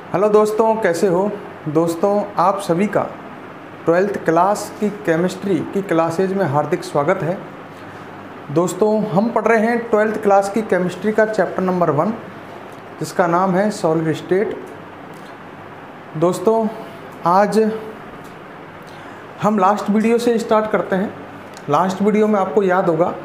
Hello दोस्तों, कैसे हो दोस्तों। आप सभी का 12th क्लास की केमिस्ट्री की क्लासेज में हार्दिक स्वागत है। दोस्तों, हम पढ़ रहे हैं 12th क्लास की केमिस्ट्री का चैप्टर नंबर 1 जिसका नाम है सॉलिड स्टेट। दोस्तों, आज हम लास्ट वीडियो से स्टार्ट करते हैं। लास्ट वीडियो में आपको याद होगा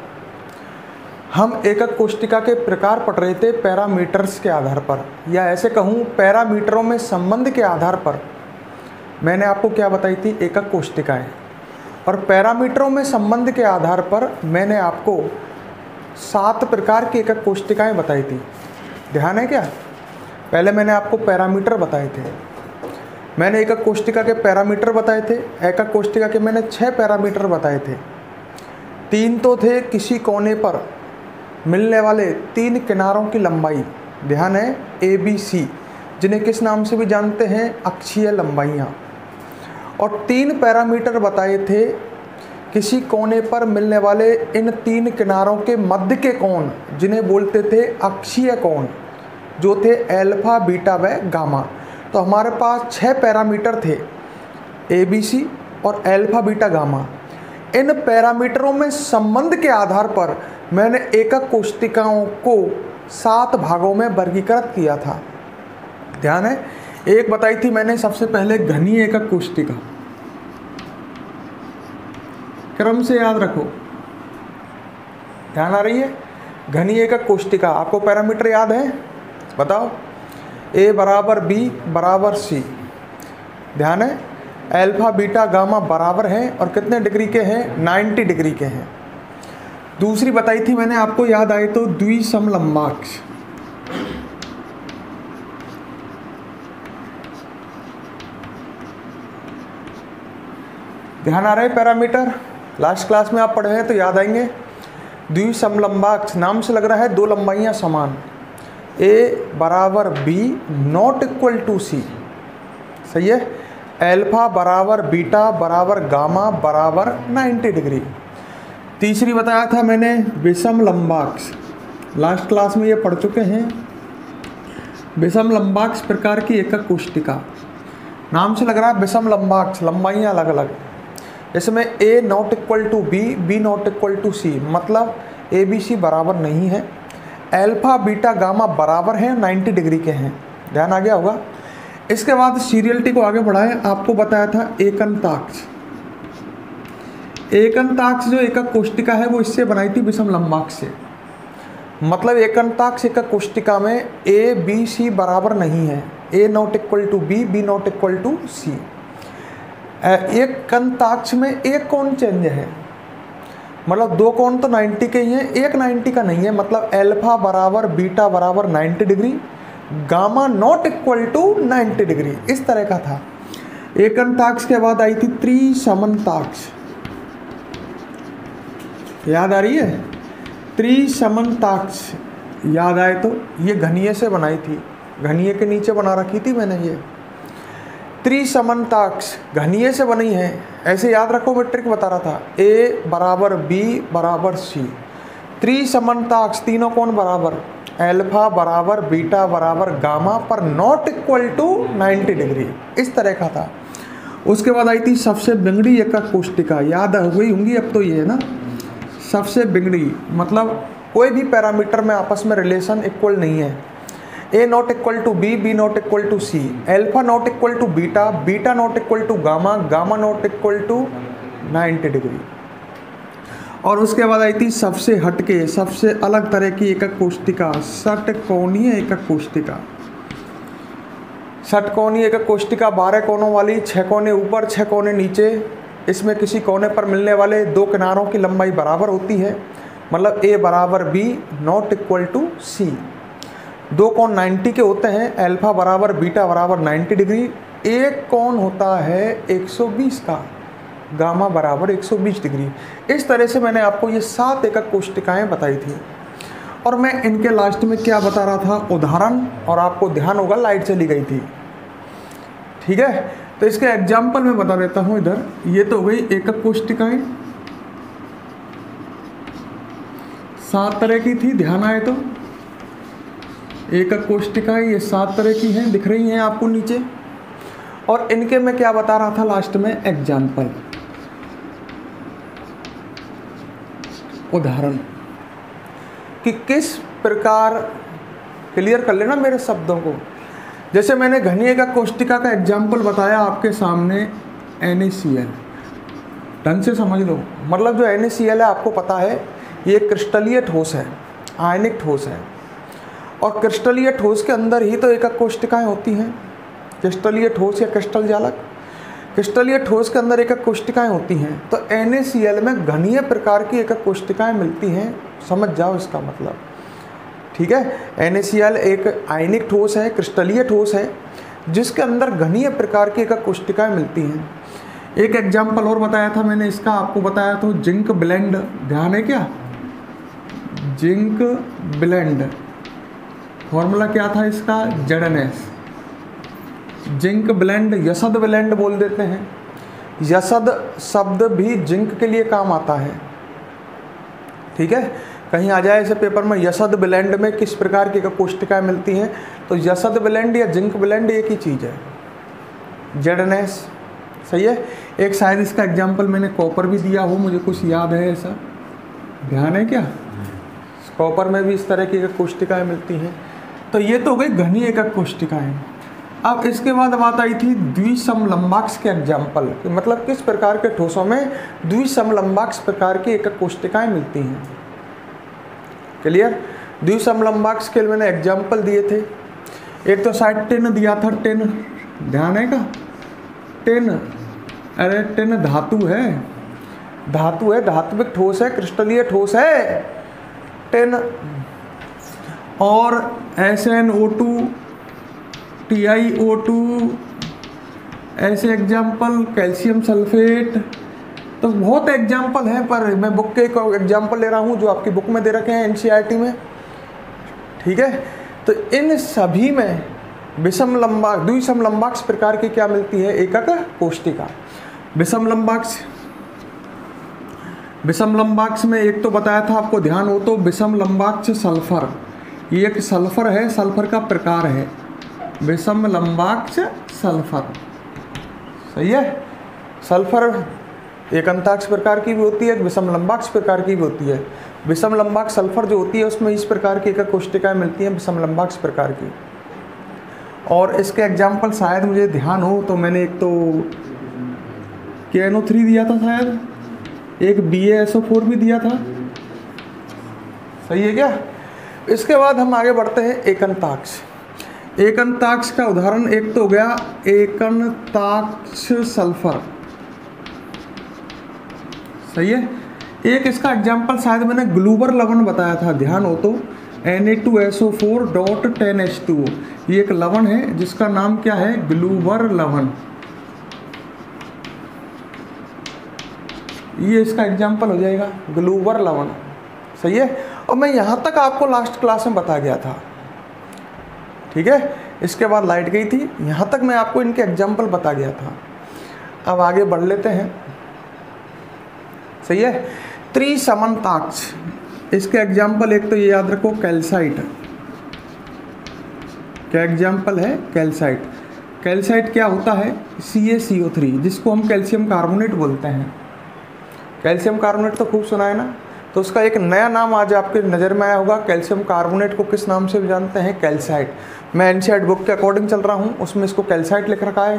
हम एकक कोष्टिका के प्रकार पढ़ रहे थे पैरामीटर्स के आधार पर, या ऐसे कहूँ पैरामीटरों में संबंध के आधार पर। मैंने आपको क्या बताई थी? एकक कोष्टिकाएं। और पैरामीटरों में संबंध के आधार पर मैंने आपको 7 प्रकार की एकक कोष्टिकाएं बताई थी। ध्यान है क्या? पहले मैंने आपको पैरामीटर बताए थे। मैंने एकक कोष्टिका के पैरामीटर बताए थे। एकक कोष्टिका के मैंने 6 पैरामीटर बताए थे। 3 तो थे किसी कोने पर मिलने वाले 3 किनारों की लंबाई। ध्यान है, ABC, जिन्हें किस नाम से भी जानते हैं? अक्षीय लंबाइयाँ। और 3 पैरामीटर बताए थे किसी कोने पर मिलने वाले इन 3 किनारों के मध्य के कोण, जिन्हें बोलते थे अक्षीय कोण, जो थे अल्फा, बीटा व गामा। तो हमारे पास 6 पैरामीटर थे, ABC और अल्फा, बीटा, गामा। इन पैरामीटरों में संबंध के आधार पर मैंने एकक कोष्टिकाओं को 7 भागों में वर्गीकृत किया था। ध्यान है, एक बताई थी मैंने सबसे पहले घनीय एकक कोष्टिका। क्रम से याद रखो, ध्यान आ रही है? घनीय एकक कोष्टिका। आपको पैरामीटर याद है? बताओ। A बराबर B बराबर C। ध्यान है, अल्फा, बीटा, गामा बराबर हैं और कितने डिग्री के हैं? 90 डिग्री के हैं। दूसरी बताई थी मैंने आपको, याद आए तो, द्विसमलंबाक्ष। ध्यान आ रहे हैं? पैरामीटर लास्ट क्लास में आप पढ़े हैं तो याद आएंगे। द्विसमलंबाक्ष नाम से लग रहा है 2 लंबाइयां समान। A बराबर B not equal to C। सही है। अल्फा बराबर बीटा बराबर गामा बराबर 90 डिग्री। तीसरी बताया था मैंने विषम लंबाक्ष। लास्ट क्लास में ये पढ़ चुके हैं। विषम लंबाक्ष प्रकार की एकक कोष्टिका। नाम से लग रहा है विषम लंबाक्ष, लंबाइयाँ अलग अलग। इसमें A not equal to B, B not equal to C, मतलब ABC बराबर नहीं है। अल्फा, बीटा, गामा बराबर हैं, 90 डिग्री के हैं। ध्यान आ गया होगा। इसके बाद सीरियलिटी को आगे बढ़ाएं। आपको बताया था एकंताक्ष। एकंताक्ष जो एकक कोष्टिका है वो इससे बनाई थी विषम लंबाक्ष से। मतलब एकंताक्ष एकक कोष्टिका में A, B, C बराबर नहीं है। A not equal to B, B not equal to C। एकंताक्ष में एक कोण चेंज है, मतलब 2 कोण तो 90 के ही हैं, एक 90 का नहीं है। मतलब अल्फा बराबर बीटा बराबर 90 degree, gamma not equal to 90 degree, इस तरह का था। एकंताक्ष के बाद आई थी त्रिसमनताक्ष। याद आ रही है? त्रिसमनताक्ष याद आए तो ये घनीय से बनाई थी, घनीय के नीचे बना रखी थी मैंने। ये त्रिसमनताक्ष घनीय से बनी है, ऐसे याद रखो, मैं ट्रिक बता रहा था। A बराबर B बराबर C। त्रिसमनताक्ष, तीनों कोण बराबर, अल्फा बराबर बीटा बराबर गामा पर नॉट इक्वल टू 90 डिग्री, इस तरह का था। उसके बाद आई थी सबसे बिगड़ी एकक कोष्टिका। याद हो गई होंगी अब तो ये, है ना? सबसे बिगड़ी मतलब कोई भी पैरामीटर में आपस में रिलेशन इक्वल नहीं है। A not equal to B, B not equal to C, alpha not equal to beta, beta not equal to gamma, gamma not equal to 90 degree. और उसके बाद आई थी सबसे हटके, सबसे अलग तरह की एकक कोष्टिका, षटकोणीय एकक कोष्टिका। षटकोणीय एकक कोष्टिका 12 कोनों वाली, 6 कोने ऊपर, 6 कोने नीचे। इसमें किसी कोने पर मिलने वाले 2 किनारों की लंबाई बराबर होती है। मतलब A बराबर B not equal to C। 2 कोण 90 के होते हैं, अल्फा बराबर बीटा बराबर 90 डिग्री। एक कोण होता है 120 का, गामा बराबर 120 डिग्री। इस तरह से मैंने आपको ये 7 एकक कोष्टिकाएं बताई थी। और मैं इनके लास्ट में क्या बता रहा था? उदाहरण। और आपको ध्यान होगा लाइट चली गई थी, ठीक है? तो इसके एग्जाम्पल में बता देता हूँ। इधर ये तो हो गई एकक कोष्टिकाएं, 7 तरह की थी, ध्यान आए तो। एकक कोष्टिकाएं ये 7 तरह की हैं, दिख रही हैं आपको नीचे। और इनके मैं क्या बता रहा था लास्ट में, एग्जाम्पल, उदाहरण, कि किस प्रकार, क्लियर कर लेना मेरे शब्दों को। जैसे मैंने घनी एकक कोष्टिका का एग्जाम्पल बताया आपके सामने, NaCl, ढंग से समझ लो। मतलब जो NaCl है आपको पता है ये क्रिस्टलीय ठोस है, आयनिक ठोस है, और क्रिस्टलीय ठोस के अंदर ही तो एकक कोष्टिकाएं होती हैं। क्रिस्टलीय ठोस या क्रिस्टल जालक, क्रिस्टलीय ठोस के अंदर एकक कोष्टिकाएं होती हैं। तो NaCl में घनीय प्रकार की एकक कोष्टिकाएं मिलती हैं, समझ जाओ इसका मतलब, ठीक है। NaCl एक आयनिक ठोस है, क्रिस्टलीय ठोस है, जिसके अंदर घनीय प्रकार की एकक कोष्टिकाएं मिलती हैं। एक एग्जाम्पल और बताया था मैंने इसका, आपको बताया तो जिंक ब्लेंड, ध्यान है क्या, जिंक ब्लेंड, फॉर्मूला क्या था इसका, ZnS। जिंक ब्लेंड, यसद ब्लेंड बोल देते हैं। यसद शब्द भी जिंक के लिए काम आता है, ठीक है। कहीं आ जाए ऐसे पेपर में, यसद ब्लेंड में किस प्रकार की कोष्टिकाएं मिलती हैं, तो यसद ब्लेंड या जिंक ब्लेंड एक ही चीज़ है, ZnS, सही है। एक शायद इसका एग्जाम्पल मैंने कॉपर भी दिया हो, मुझे कुछ याद है ऐसा, ध्यान है क्या, कॉपर में भी इस तरह की एकक कोष्टिकाएं मिलती हैं। तो ये तो हो गई घनी एकक कोष्टिकाएं। अब इसके बाद बात आई थी द्विसमलंबाक्ष के एग्जाम्पल, मतलब किस प्रकार के ठोसों में द्विसमलंबाक्ष प्रकार की एकक कोष्टिकाएं मिलती हैं, क्लियर। द्विसमलंबाक्ष के मैंने एग्जाम्पल दिए थे, एक तो शायद टिन दिया था, टिन, ध्यान है का, टिन, अरे टिन धातु है, धातु है, धात्विक ठोस है, क्रिस्टलीय ठोस है टिन। और SnO2, TiO2, ऐसे एग्जाम्पल, कैल्शियम सल्फेट, तो बहुत एग्जाम्पल हैं, पर मैं बुक के एक एग्जाम्पल ले रहा हूँ जो आपकी बुक में दे रखे हैं NCERT में, ठीक है। तो इन सभी में द्विसमलंबाक्ष प्रकार की क्या मिलती है, एकक कोष्टिका। विषमलंबाक्ष में एक तो बताया था आपको, ध्यान हो तो, विषमलंबाक्ष सल्फर, ये एक सल्फर है, सल्फर का प्रकार है, विषमलंबाक्ष सल्फर, सही है। सल्फर एकंताक्ष प्रकार की भी होती है, विषमलंबाक्ष प्रकार की भी होती है। विषमलंबाक्ष सल्फर जो होती है उसमें इस प्रकार की एकक कोष्टिकाएं मिलती हैं, विषमलंबाक्ष प्रकार की। और इसके एग्जाम्पल शायद मुझे ध्यान हो तो मैंने एक तो KNO3 दिया था शायद, एक BaSO4 भी दिया था, सही है क्या। इसके बाद हम आगे बढ़ते हैं एकंताक्ष। एकंताक्ष का उदाहरण एक तो हो गया एकंताक्ष सल्फर, सही है। एक इसका एग्जाम्पल शायद मैंने ग्लूबर लवण बताया था, ध्यान हो तो, Na2SO4.10H2O, ये एक लवण है जिसका नाम क्या है, ग्लूबर लवण, ये इसका एग्जाम्पल हो जाएगा, ग्लूबर लवण, सही है। और मैं यहाँ तक आपको लास्ट क्लास में बता गया था, ठीक है। इसके बाद लाइट गई थी, यहाँ तक मैं आपको इनके एग्जाम्पल बता गया था। अब आगे बढ़ लेते हैं, सही है। त्रिसमन्ताक्ष, इसके एग्जाम्पल एक तो ये याद रखो, कैल्साइट, क्या एग्जाम्पल है, कैल्साइट। कैल्साइट क्या होता है, CaCO3, जिसको हम कैल्शियम कार्बोनेट बोलते हैं। कैल्शियम कार्बोनेट तो खूब सुना है ना, तो उसका एक नया नाम आज आपके नज़र में आया होगा। कैल्शियम कार्बोनेट को किस नाम से भी जानते हैं, कैल्साइट। मैं NCERT बुक के अकॉर्डिंग चल रहा हूँ, उसमें इसको कैल्साइट लिख रखा है,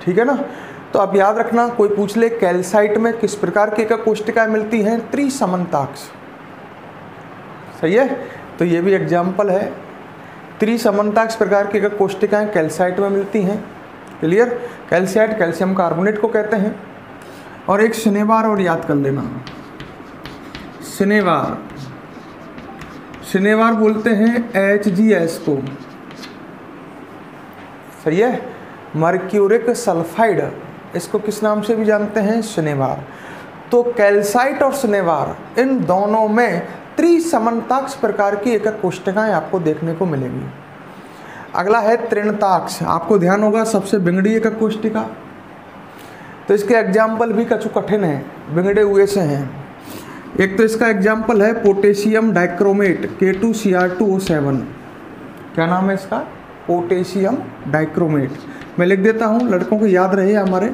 ठीक है ना। तो अब याद रखना, कोई पूछ ले कैल्साइट में किस प्रकार की एकक कोष्टिकाएं मिलती हैं, त्रिसमन्ताक्ष, सही है। तो ये भी एग्जाम्पल है, त्रिसमन्ताक्ष प्रकार की एकक कोष्टिकाएं कैल्साइट में मिलती हैं, क्लियर। कैल्साइट कैल्शियम कार्बोनेट को कहते हैं। और एक शनिवार और याद कर लेना, शनिवार, शनिवार बोलते हैं HgS को, सही है। मर्क्यूरिक सल्फाइड, इसको किस नाम से भी जानते हैं, शनिवार। तो कैल्साइट और शनिवार, इन दोनों में त्रिसमन्ताक्ष प्रकार की एकक कोष्टिकाएं आपको देखने को मिलेगी। अगला है तृणताक्ष, आपको ध्यान होगा सबसे बिगड़ी एकक कोष्टिका। तो इसके एग्जाम्पल भी कछु कठिन है, बिगड़े हुए से हैं। एक तो इसका एग्जाम्पल है पोटेशियम डाइक्रोमेट K2Cr2O7, क्या नाम है इसका? Potassium dichromate. मैं लिख देता हूँ, लड़कों को याद रहे हमारे,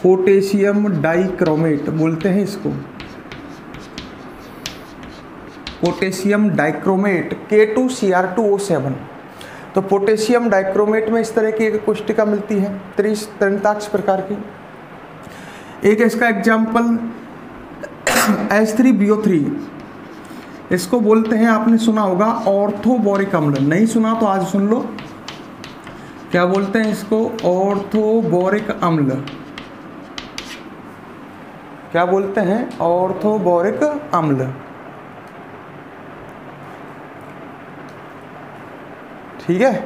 पोटेशियम डाइक्रोमेट बोलते हैं इसको, पोटेशियम डाइक्रोमेट K2Cr2O7। तो पोटेशियम डाइक्रोमेट में इस तरह की एक कोष्टिका मिलती है त्रिताक्ष प्रकार की। एक इसका एग्जाम्पल H3BO3, इसको बोलते हैं, आपने सुना होगा ऑर्थोबोरिक अम्ल, नहीं सुना तो आज सुन लो। क्या बोलते हैं इसको? ऑर्थोबोरिक अम्ल। क्या बोलते हैं? ऑर्थोबोरिक अम्ल। ठीक है,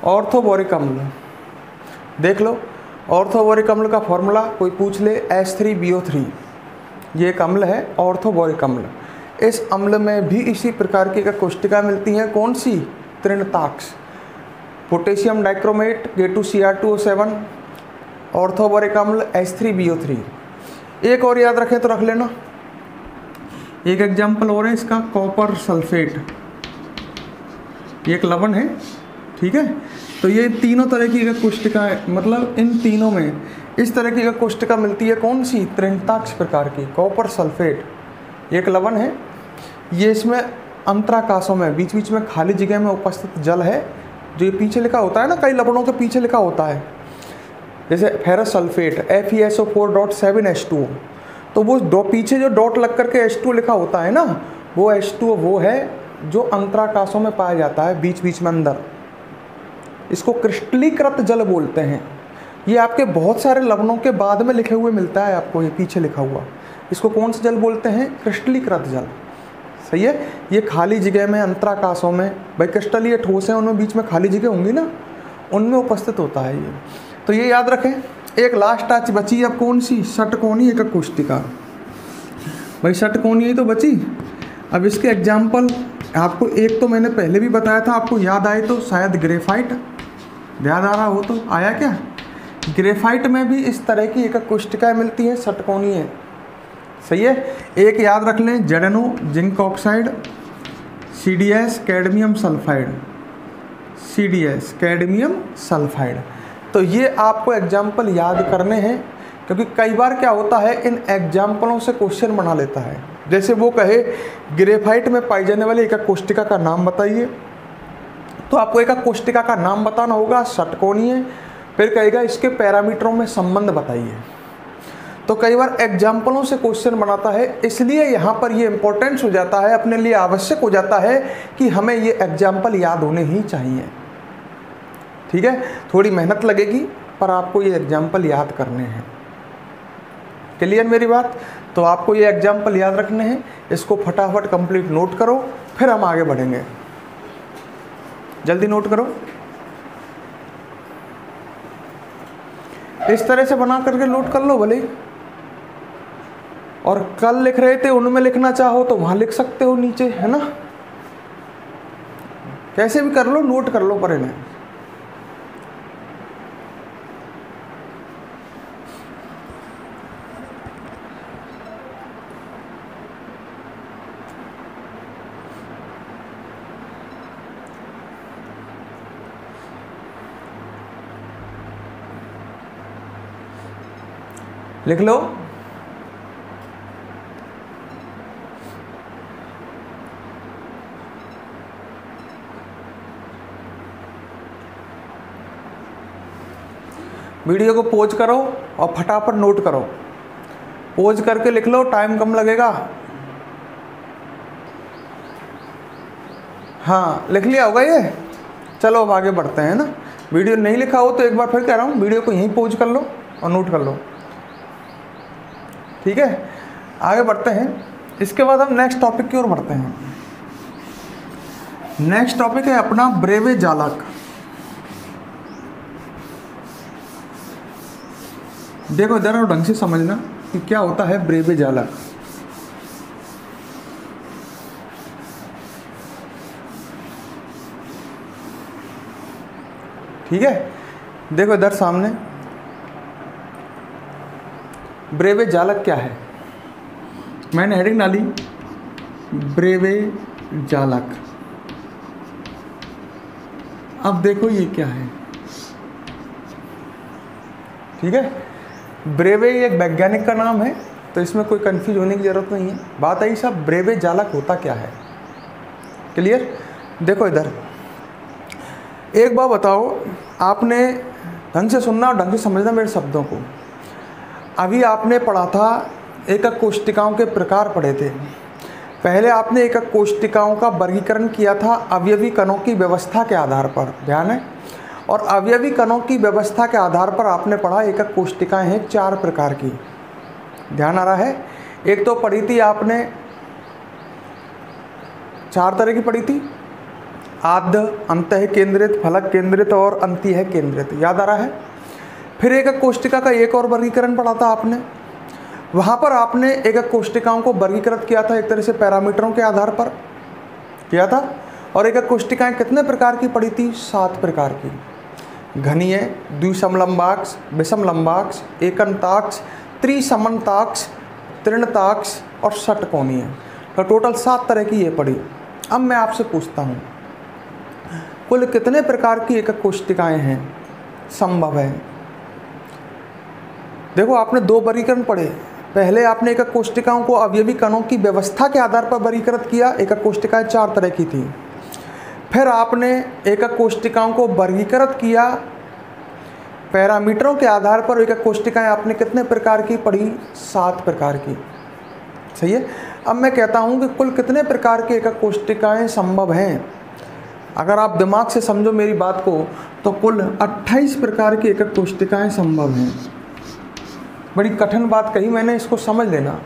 ऑर्थोबोरिक अम्ल देख लो। ऑर्थोबोरिक अम्ल का फॉर्मूला कोई पूछ ले, H3BO3, ये एक अम्ल है ऑर्थोबोरिक अम्ल। इस अम्ल में भी इसी प्रकार की कोष्टिका मिलती है, कौन सी? तृणताक्ष। पोटेशियम डाइक्रोमेट K2Cr2O7, ऑर्थोबोरिक अम्ल H3BO3। एक और याद रखें तो रख लेना, एक एग्जाम्पल और है इसका, कॉपर सल्फेट, ये एक लवण है। ठीक है, तो ये तीनों तरह की कोष्टिका है, मतलब इन तीनों में इस तरह की कोष्टिका मिलती है, कौन सी? तृणताक्ष प्रकार की। कॉपर सल्फेट एक लवण है, ये इसमें अंतराकाशों में बीच बीच में खाली जगह में उपस्थित जल है, जो ये पीछे लिखा होता है ना, कई लवणों के पीछे लिखा होता है, जैसे फेरस सल्फेट FeSO4.7H2O, तो वो पीछे जो डॉट लग करके H2O लिखा होता है ना, वो H2O वो है जो अंतराकाशों में पाया जाता है, बीच बीच में अंदर। इसको क्रिस्टलीकृत जल बोलते हैं। ये आपके बहुत सारे लवणों के बाद में लिखे हुए मिलता है आपको, ये पीछे लिखा हुआ, इसको कौन सा जल बोलते हैं? क्रिस्टलीकृत जल। सही है, ये खाली जगह में अंतराकाशों में, भाई क्रिस्टलीय ठोस है, उनमें बीच में खाली जगह होंगी ना, उनमें उपस्थित होता है ये। तो ये याद रखें। एक लास्ट आज बची अब, कौन सी? षटकोणीय एकक कोष्टिका। भाई षटकोणीय तो बची। अब इसके एग्जाम्पल आपको एक तो मैंने पहले भी बताया था, आपको याद आए तो शायद ग्रेफाइट, याद आ रहा हो तो आया क्या? ग्रेफाइट में भी इस तरह की एकक कोष्टिकाएं मिलती हैं, षटकोणीय। सही है, एक याद रख लें, ZnO zinc oxide, CDS cadmium sulphide, CDS cadmium sulphide. तो ये आपको एग्जाम्पल याद करने हैं, क्योंकि कई बार क्या होता है, इन एग्जाम्पलों से क्वेश्चन बना लेता है। जैसे वो कहे ग्रेफाइट में पाई जाने वाली एकक कोष्टिका का नाम बताइए, तो आपको एकक कोष्टिका का नाम बताना होगा, षटकोणीय, फिर कहेगा इसके पैरामीटरों में संबंध बताइए। तो कई बार एग्जाम्पलों से क्वेश्चन बनाता है, इसलिए यहाँ पर ये इंपॉर्टेंस हो जाता है, अपने लिए आवश्यक हो जाता है कि हमें ये एग्जाम्पल याद होने ही चाहिए। ठीक है, थोड़ी मेहनत लगेगी पर आपको ये एग्जाम्पल याद करने हैं। क्लियर मेरी बात? तो आपको ये एग्जाम्पल याद रखने हैं, इसको फटाफट कंप्लीट नोट करो, फिर हम आगे बढ़ेंगे। जल्दी नोट करो, इस तरह से बना करके नोट कर लो भले, और कल लिख रहे थे उनमें लिखना चाहो तो वहां लिख सकते हो नीचे, है ना, कैसे भी कर लो, नोट कर लो पर इन्हें। लिख लो। वीडियो को पॉज करो और फटाफट नोट करो, पॉज करके लिख लो, टाइम कम लगेगा। हाँ लिख लिया होगा ये, चलो अब आगे बढ़ते हैं ना। वीडियो नहीं लिखा हो तो एक बार फिर कह रहा हूँ, वीडियो को यहीं पॉज कर लो और नोट कर लो। ठीक है, आगे बढ़ते हैं। इसके बाद हम नेक्स्ट टॉपिक की ओर बढ़ते हैं। नेक्स्ट टॉपिक है अपना ब्रेवे जालक। देखो जरा ढंग से समझना कि क्या होता है ब्रेवे जालक। ठीक है, देखो इधर सामने ब्रेवे जालक क्या है, मैंने हेडिंग डाली ब्रेवे जालक। अब देखो ये क्या है, ठीक है। ब्रेवे एक वैज्ञानिक का नाम है, तो इसमें कोई कंफ्यूज होने की ज़रूरत नहीं है। बात आई साहब, ब्रेवे जालक होता क्या है? क्लियर? देखो इधर, एक बार बताओ, आपने ढंग से सुनना और ढंग से समझना मेरे शब्दों को। अभी आपने पढ़ा था, एकक कोशिकाओं के प्रकार पढ़े थे। पहले आपने एकक कोशिकाओं का वर्गीकरण किया था अवयवी कणों की व्यवस्था के आधार पर, ध्यान है। और अवयवी कणों की व्यवस्था के आधार पर आपने पढ़ा एकक कोशिकाएं हैं 4 प्रकार की, ध्यान आ रहा है। एक तो पढ़ी थी आपने 4 तरह की पढ़ी थी, आद्य, अंतः केंद्रित, फलक केंद्रित और अंतीय केंद्रित, याद आ रहा है। फिर एकक कोशिका का एक और वर्गीकरण पढ़ा था आपने, वहाँ पर आपने एकक कोशिकाओं को वर्गीकृत किया था एक तरह से पैरामीटरों के आधार पर किया था। और एकक कोशिकाएं कितने प्रकार की पढ़ी थी? 7 प्रकार की, घनीय, द्विसमलंबाक्ष, विषमलंबाक्ष, एकंताक्ष, त्रिसमन्ताक्ष, तृणताक्ष और षटकोणीय। तो टोटल 7 तरह की ये पढ़ी। अब मैं आपसे पूछता हूँ, कुल कितने प्रकार की एकक कोशिकाएं हैं संभव है? देखो, आपने 2 वर्गीकरण पढ़े। पहले आपने एकक कोशिकाओं को अवयवी कणों की व्यवस्था के आधार पर वर्गीकृत किया, एकक कोशिकाएं 4 तरह की थी। फिर आपने एकक कोशिकाओं को वर्गीकृत किया पैरामीटरों के आधार पर। एकक कोशिकाएं आपने कितने प्रकार की पढ़ी? 7 प्रकार की, सही है। अब मैं कहता हूं कि कुल कितने प्रकार की एकक कोशिकाएं संभव हैं? अगर आप दिमाग से समझो मेरी बात को, तो कुल 28 प्रकार की एकक कोशिकाएं संभव हैं। बड़ी कठिन बात कही मैंने, इसको समझ लेना।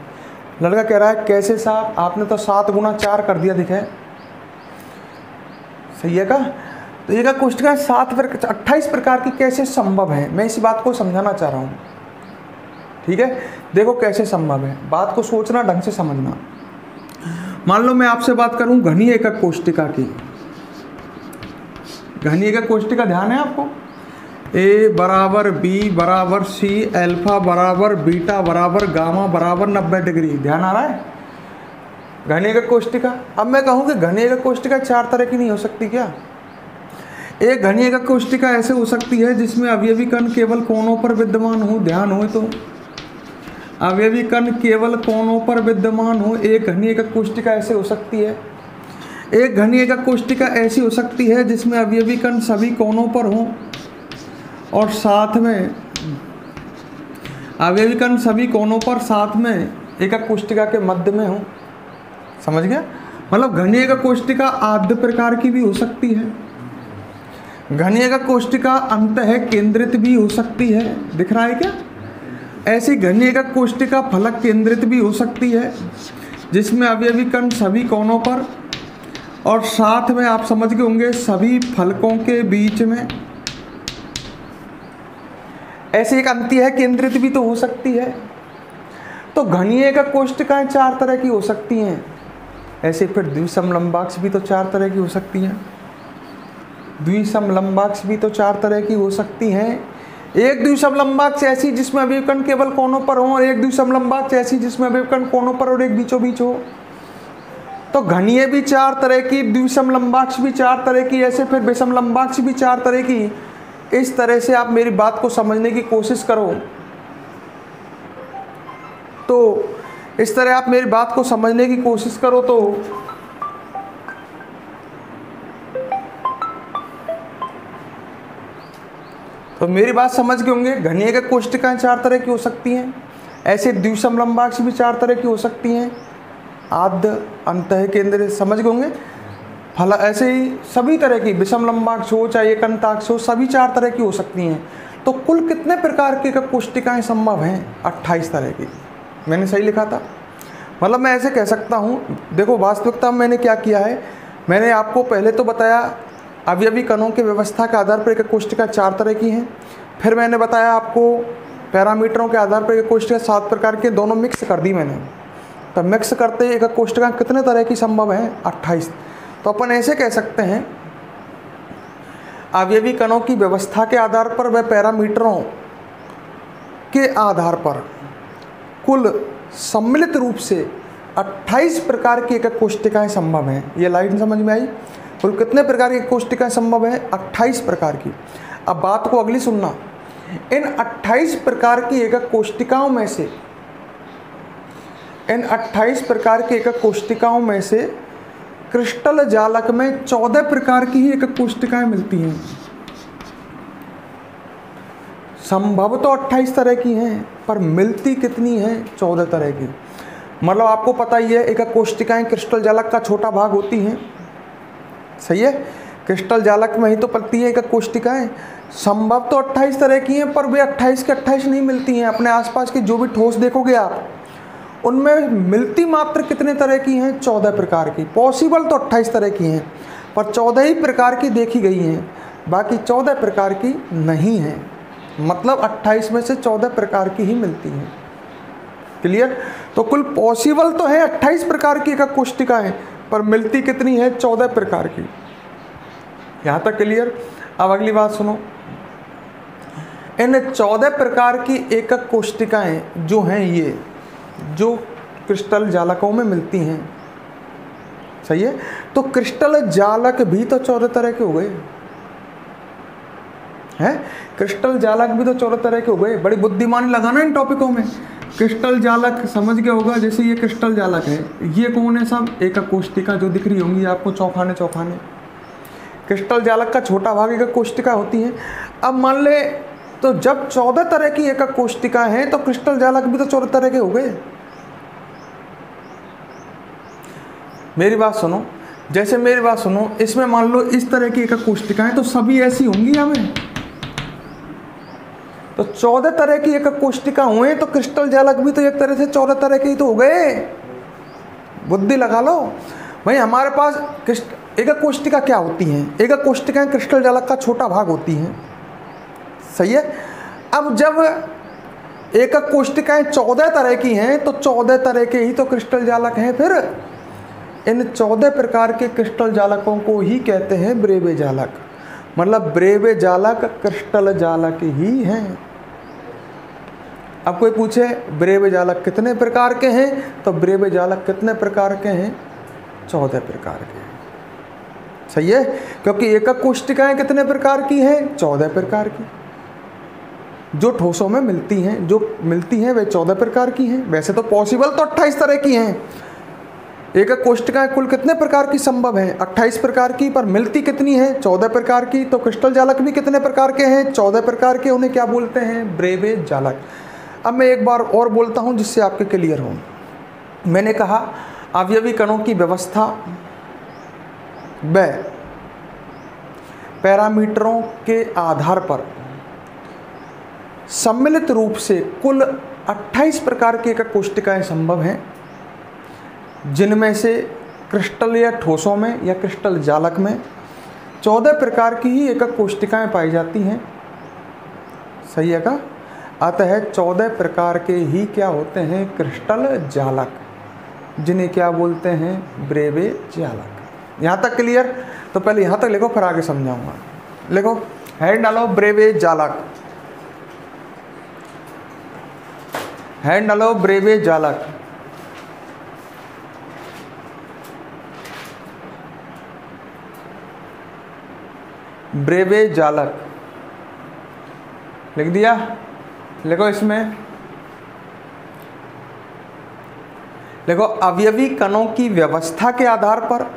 लड़का कह रहा है कैसे साहब, आपने तो 7 गुना 4 कर दिया, दिखे सही है का? तो एकक कोशिकाएं 28 प्रकार की कैसे संभव है, मैं इसी बात को समझाना चाह रहा हूँ, ठीक है। देखो कैसे संभव है, बात को सोचना, ढंग से समझना। मान लो मैं आपसे बात करूं घनी एकक कोशिका की। घनी एकक कोशिका ध्यान है आपको? ए बराबर बी बराबर सी, अल्फा बराबर बीटा बराबर गामा बराबर 90 डिग्री, ध्यान आ रहा है? घनी एकक कोशिका। अब मैं कहूं कि घनी एकक कोशिका 4 तरह की नहीं हो सकती क्या? एक घनी एकक कोशिका ऐसे हो सकती है जिसमें अवयवी कण केवल कोनों पर विद्यमान हो, ध्यान हो तो अवयवी कण केवल कोनों पर विद्यमान हो, एक घनी एकक कोशिका ऐसे हो सकती है। एक घनी एकक कोशिका ऐसी हो सकती है जिसमें अवयवी कण सभी कोनों पर हो और साथ में अवयवी कण सभी कोनों पर साथ में एकक कोशिका के मध्य में हो, समझ गया? मतलब घनी एकक कोशिका आद्य प्रकार की भी हो सकती है, घनी एकक कोशिका अंतः केंद्रित भी हो सकती है, दिख रहा है क्या? ऐसी घनी एकक कोशिका फलक केंद्रित भी हो सकती है जिसमें अवयवी कण सभी कोनों पर और साथ में, आप समझ गए होंगे, सभी फलकों के बीच में। ऐसे एक अंतीय केंद्रित भी तो हो सकती है। तो घनी एकक कोशिकाएं 4 तरह की हो सकती हैं। ऐसे फिर द्विसमलंबाक्ष भी तो 4 तरह की हो सकती हैं। द्विसमलंबाक्ष भी तो 4 तरह की हो सकती हैं। एक द्विसमलंबाक्ष ऐसी जिसमें अवयवी कण केवल कोनों पर हो और एक द्विसमलंबाक्ष ऐसी जिसमें अवयवी कण कोनों पर और एक बीचों बीच हो। तो घनीय भी 4 तरह की, द्विसमलंबाक्ष भी 4 तरह की, ऐसे फिर विषमलंबाक्ष भी 4 तरह की। इस तरह से आप मेरी बात को समझने की कोशिश करो, तो इस तरह आप मेरी बात को समझने की कोशिश करो तो मेरी बात समझ गए होंगे। घनी एकक कोशिकाएं 4 तरह की हो सकती हैं। ऐसे द्विसमलंबाक्ष भी 4 तरह की हो सकती हैं। आद्य, अंतः केंद्र, समझ गए होंगे। फला ऐसे ही सभी तरह की, विषमलंबाक्ष हो चाहे एकंताक्ष हो, सभी 4 तरह की हो सकती हैं। तो कुल कितने प्रकार की एकक कोशिकाएं संभव हैं? 28 तरह की। मैंने सही लिखा था? मतलब मैं ऐसे कह सकता हूँ, देखो वास्तविकता में मैंने क्या किया है, मैंने आपको पहले तो बताया अवयवी कणों के व्यवस्था के आधार पर एकक कोशिका 4 तरह की हैं। फिर मैंने बताया आपको पैरामीटरों के आधार पर एकक कोशिका 7 प्रकार के, दोनों मिक्स कर दी मैंने। तो मिक्स करते एकक कोशिका कितने तरह की संभव हैं? 28। तो अपन ऐसे कह सकते हैं अवयवी कणों की व्यवस्था के आधार पर व पैरामीटरों के आधार पर कुल सम्मिलित रूप से 28 प्रकार की एकक कोशिकाएं संभव हैं। ये लाइन समझ में आई? कुल कितने प्रकार की कोशिकाएं संभव है? 28 प्रकार की। अब बात को अगली सुनना, इन 28 प्रकार की एकक कोशिकाओं में से, इन 28 प्रकार की एकक कोशिकाओं में से क्रिस्टल जालक में 14 प्रकार की ही एकक कोशिकाएं मिलती हैं। संभव तो 28 तरह की हैं, पर मिलती कितनी हैं? 14 तरह की। मतलब आपको पता ही है, एकक कोशिकाएं क्रिस्टल जालक का छोटा भाग होती हैं, सही है। क्रिस्टल जालक में ही तो पलती है एकक कोशिकाएं। संभव तो 28 तरह की हैं, पर वे 28 के 28 नहीं मिलती हैं। अपने आसपास की जो भी ठोस देखोगे आप, उनमें मिलती मात्र कितने तरह की हैं? 14 प्रकार की। पॉसिबल तो 28 तरह की हैं, पर 14 ही प्रकार की देखी गई हैं, बाकी 14 प्रकार की नहीं हैं। मतलब 28 में से 14 प्रकार की ही मिलती हैं। क्लियर? तो कुल पॉसिबल तो है 28 प्रकार की एकक कोशिकाएं, पर मिलती कितनी है? 14 प्रकार की। यहां तक क्लियर? अब अगली बात सुनो, इन 14 प्रकार की एकक कोशिकाएं जो हैं, ये जो क्रिस्टल जालकों में मिलती हैं, सही है। तो क्रिस्टल जालक भी तो 14 तरह के हो गए हैं। क्रिस्टल जालक भी तो 14 तरह के हो गए। बड़ी बुद्धिमानी लगाना इन टॉपिकों में। क्रिस्टल जालक समझ गया होगा, जैसे ये क्रिस्टल जालक है, ये कौन है? सब एकक कोशिका जो दिख रही होंगी आपको चौखाने चौखाने, क्रिस्टल जालक का छोटा भाग एकक कोशिका होती है। अब मान ले, तो जब 14 तरह की एकक कोशिका हैं, तो क्रिस्टल जालक भी तो 14 तरह के हो गए। मेरी बात सुनो, जैसे मेरी बात सुनो, इसमें मान लो इस तरह की एकक कोशिकाएं तो सभी ऐसी होंगी हमें, तो 14 तरह की एकक कोशिका हुए, तो क्रिस्टल जालक भी तो एक तरह से 14 तरह के ही तो हो गए। बुद्धि लगा लो भाई। हमारे पास एकक कोशिका क्या होती हैं? एकक कोशिकाएं क्रिस्टल जालक का छोटा भाग होती हैं, सही है। अब जब एकक कोशिकाएं 14 तरह की हैं, तो 14 तरह के ही तो क्रिस्टल जालक हैं। फिर इन 14 प्रकार के क्रिस्टल जालकों को ही कहते हैं ब्रेवे जालक। मतलब ब्रेवे जालक क्रिस्टल जालक ही हैं। अब कोई पूछे ब्रेवे जालक कितने प्रकार के हैं, तो ब्रेवे जालक कितने प्रकार के हैं? 14 प्रकार के हैं, सही है। क्योंकि एकक कोशिकाएं कितने प्रकार की हैं? 14 प्रकार की। जो ठोसों में मिलती हैं, जो मिलती हैं, वे 14 प्रकार की हैं। वैसे तो पॉसिबल तो 28 तरह की हैं। एकक कोशिकाएं कुल कितने प्रकार की संभव हैं? 28 प्रकार की, पर मिलती कितनी है? 14 प्रकार की। तो क्रिस्टल जालक भी कितने प्रकार के हैं? 14 प्रकार के। उन्हें क्या बोलते हैं? ब्रेवे जालक। अब मैं एक बार और बोलता हूं जिससे आपके क्लियर हो। मैंने कहा अवयवी कणों की व्यवस्था व पैरामीटरों के आधार पर सम्मिलित रूप से कुल 28 प्रकार की एकक कोशिकाएं संभव हैं, जिनमें से क्रिस्टल या ठोसों में या क्रिस्टल जालक में 14 प्रकार की ही एकक कोशिकाएं पाई जाती हैं, सही है का? अतः 14 प्रकार के ही क्या होते हैं? क्रिस्टल जालक, जिन्हें क्या बोलते हैं? ब्रेवे जालक। यहाँ तक क्लियर? तो पहले यहाँ तक लिखो, फिर आगे समझाऊंगा। लिखो, हेड डालो ब्रेवे जालक, हेड डालो ब्रेवे जालक। ब्रेवे जालक लिख दिया? लिखो इसमें, लिखो अवयवी कणों की व्यवस्था के आधार पर,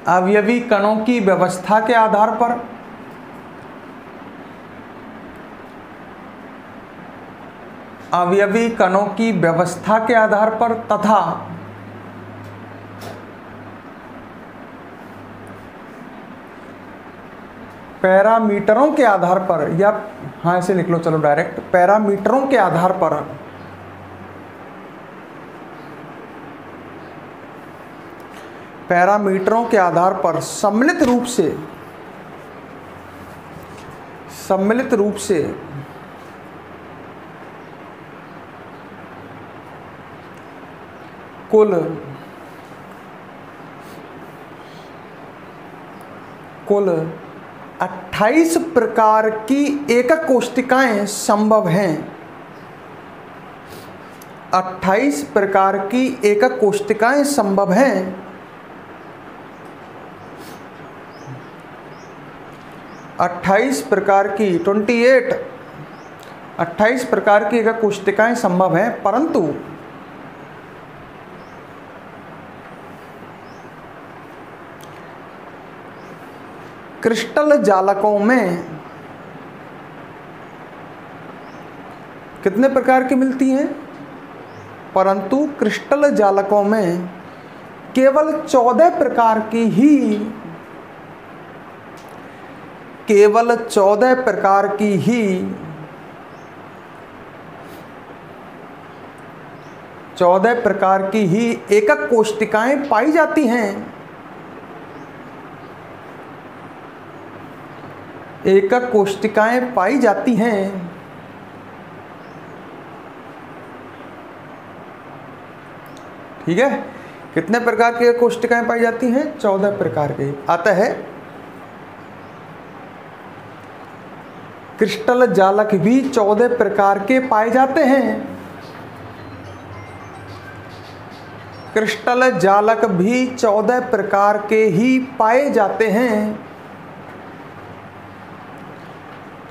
अवयवी कणों की व्यवस्था के आधार पर अवयवी कणों की व्यवस्था के आधार पर तथा पैरामीटरों के आधार पर, या हाँ ऐसे लिख लो, चलो डायरेक्ट, पैरामीटरों के आधार पर पैरामीटरों के आधार पर सम्मिलित रूप से कुल 28 प्रकार की एकक कोशिकाएं संभव हैं। 28 प्रकार की एकक कोशिकाएं संभव हैं, 28 प्रकार की 28 प्रकार की एकक कोष्टिकाएं संभव हैं, परंतु क्रिस्टल जालकों में कितने प्रकार की मिलती हैं? परंतु क्रिस्टल जालकों में केवल 14 प्रकार की ही, केवल 14 प्रकार की ही 14 प्रकार की ही एकक कोष्टिकाएं पाई जाती हैं। एकक कोष्टिकाएं पाई जाती हैं। ठीक है, कितने प्रकार की कोष्टिकाएं पाई जाती हैं? 14 प्रकार की। आता है क्रिस्टल जालक भी 14 प्रकार के पाए जाते हैं। क्रिस्टल जालक भी 14 प्रकार के ही पाए जाते हैं।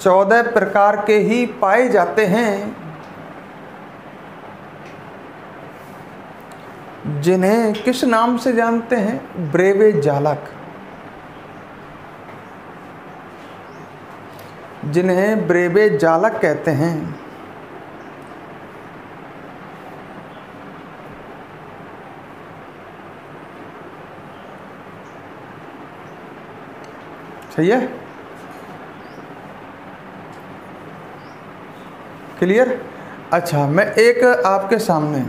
14 प्रकार के ही पाए जाते हैं, जिन्हें किस नाम से जानते हैं? ब्रेवे जालक। जिन्हें ब्रेवे जालक कहते हैं। सही है? क्लियर? अच्छा, मैं एक आपके सामने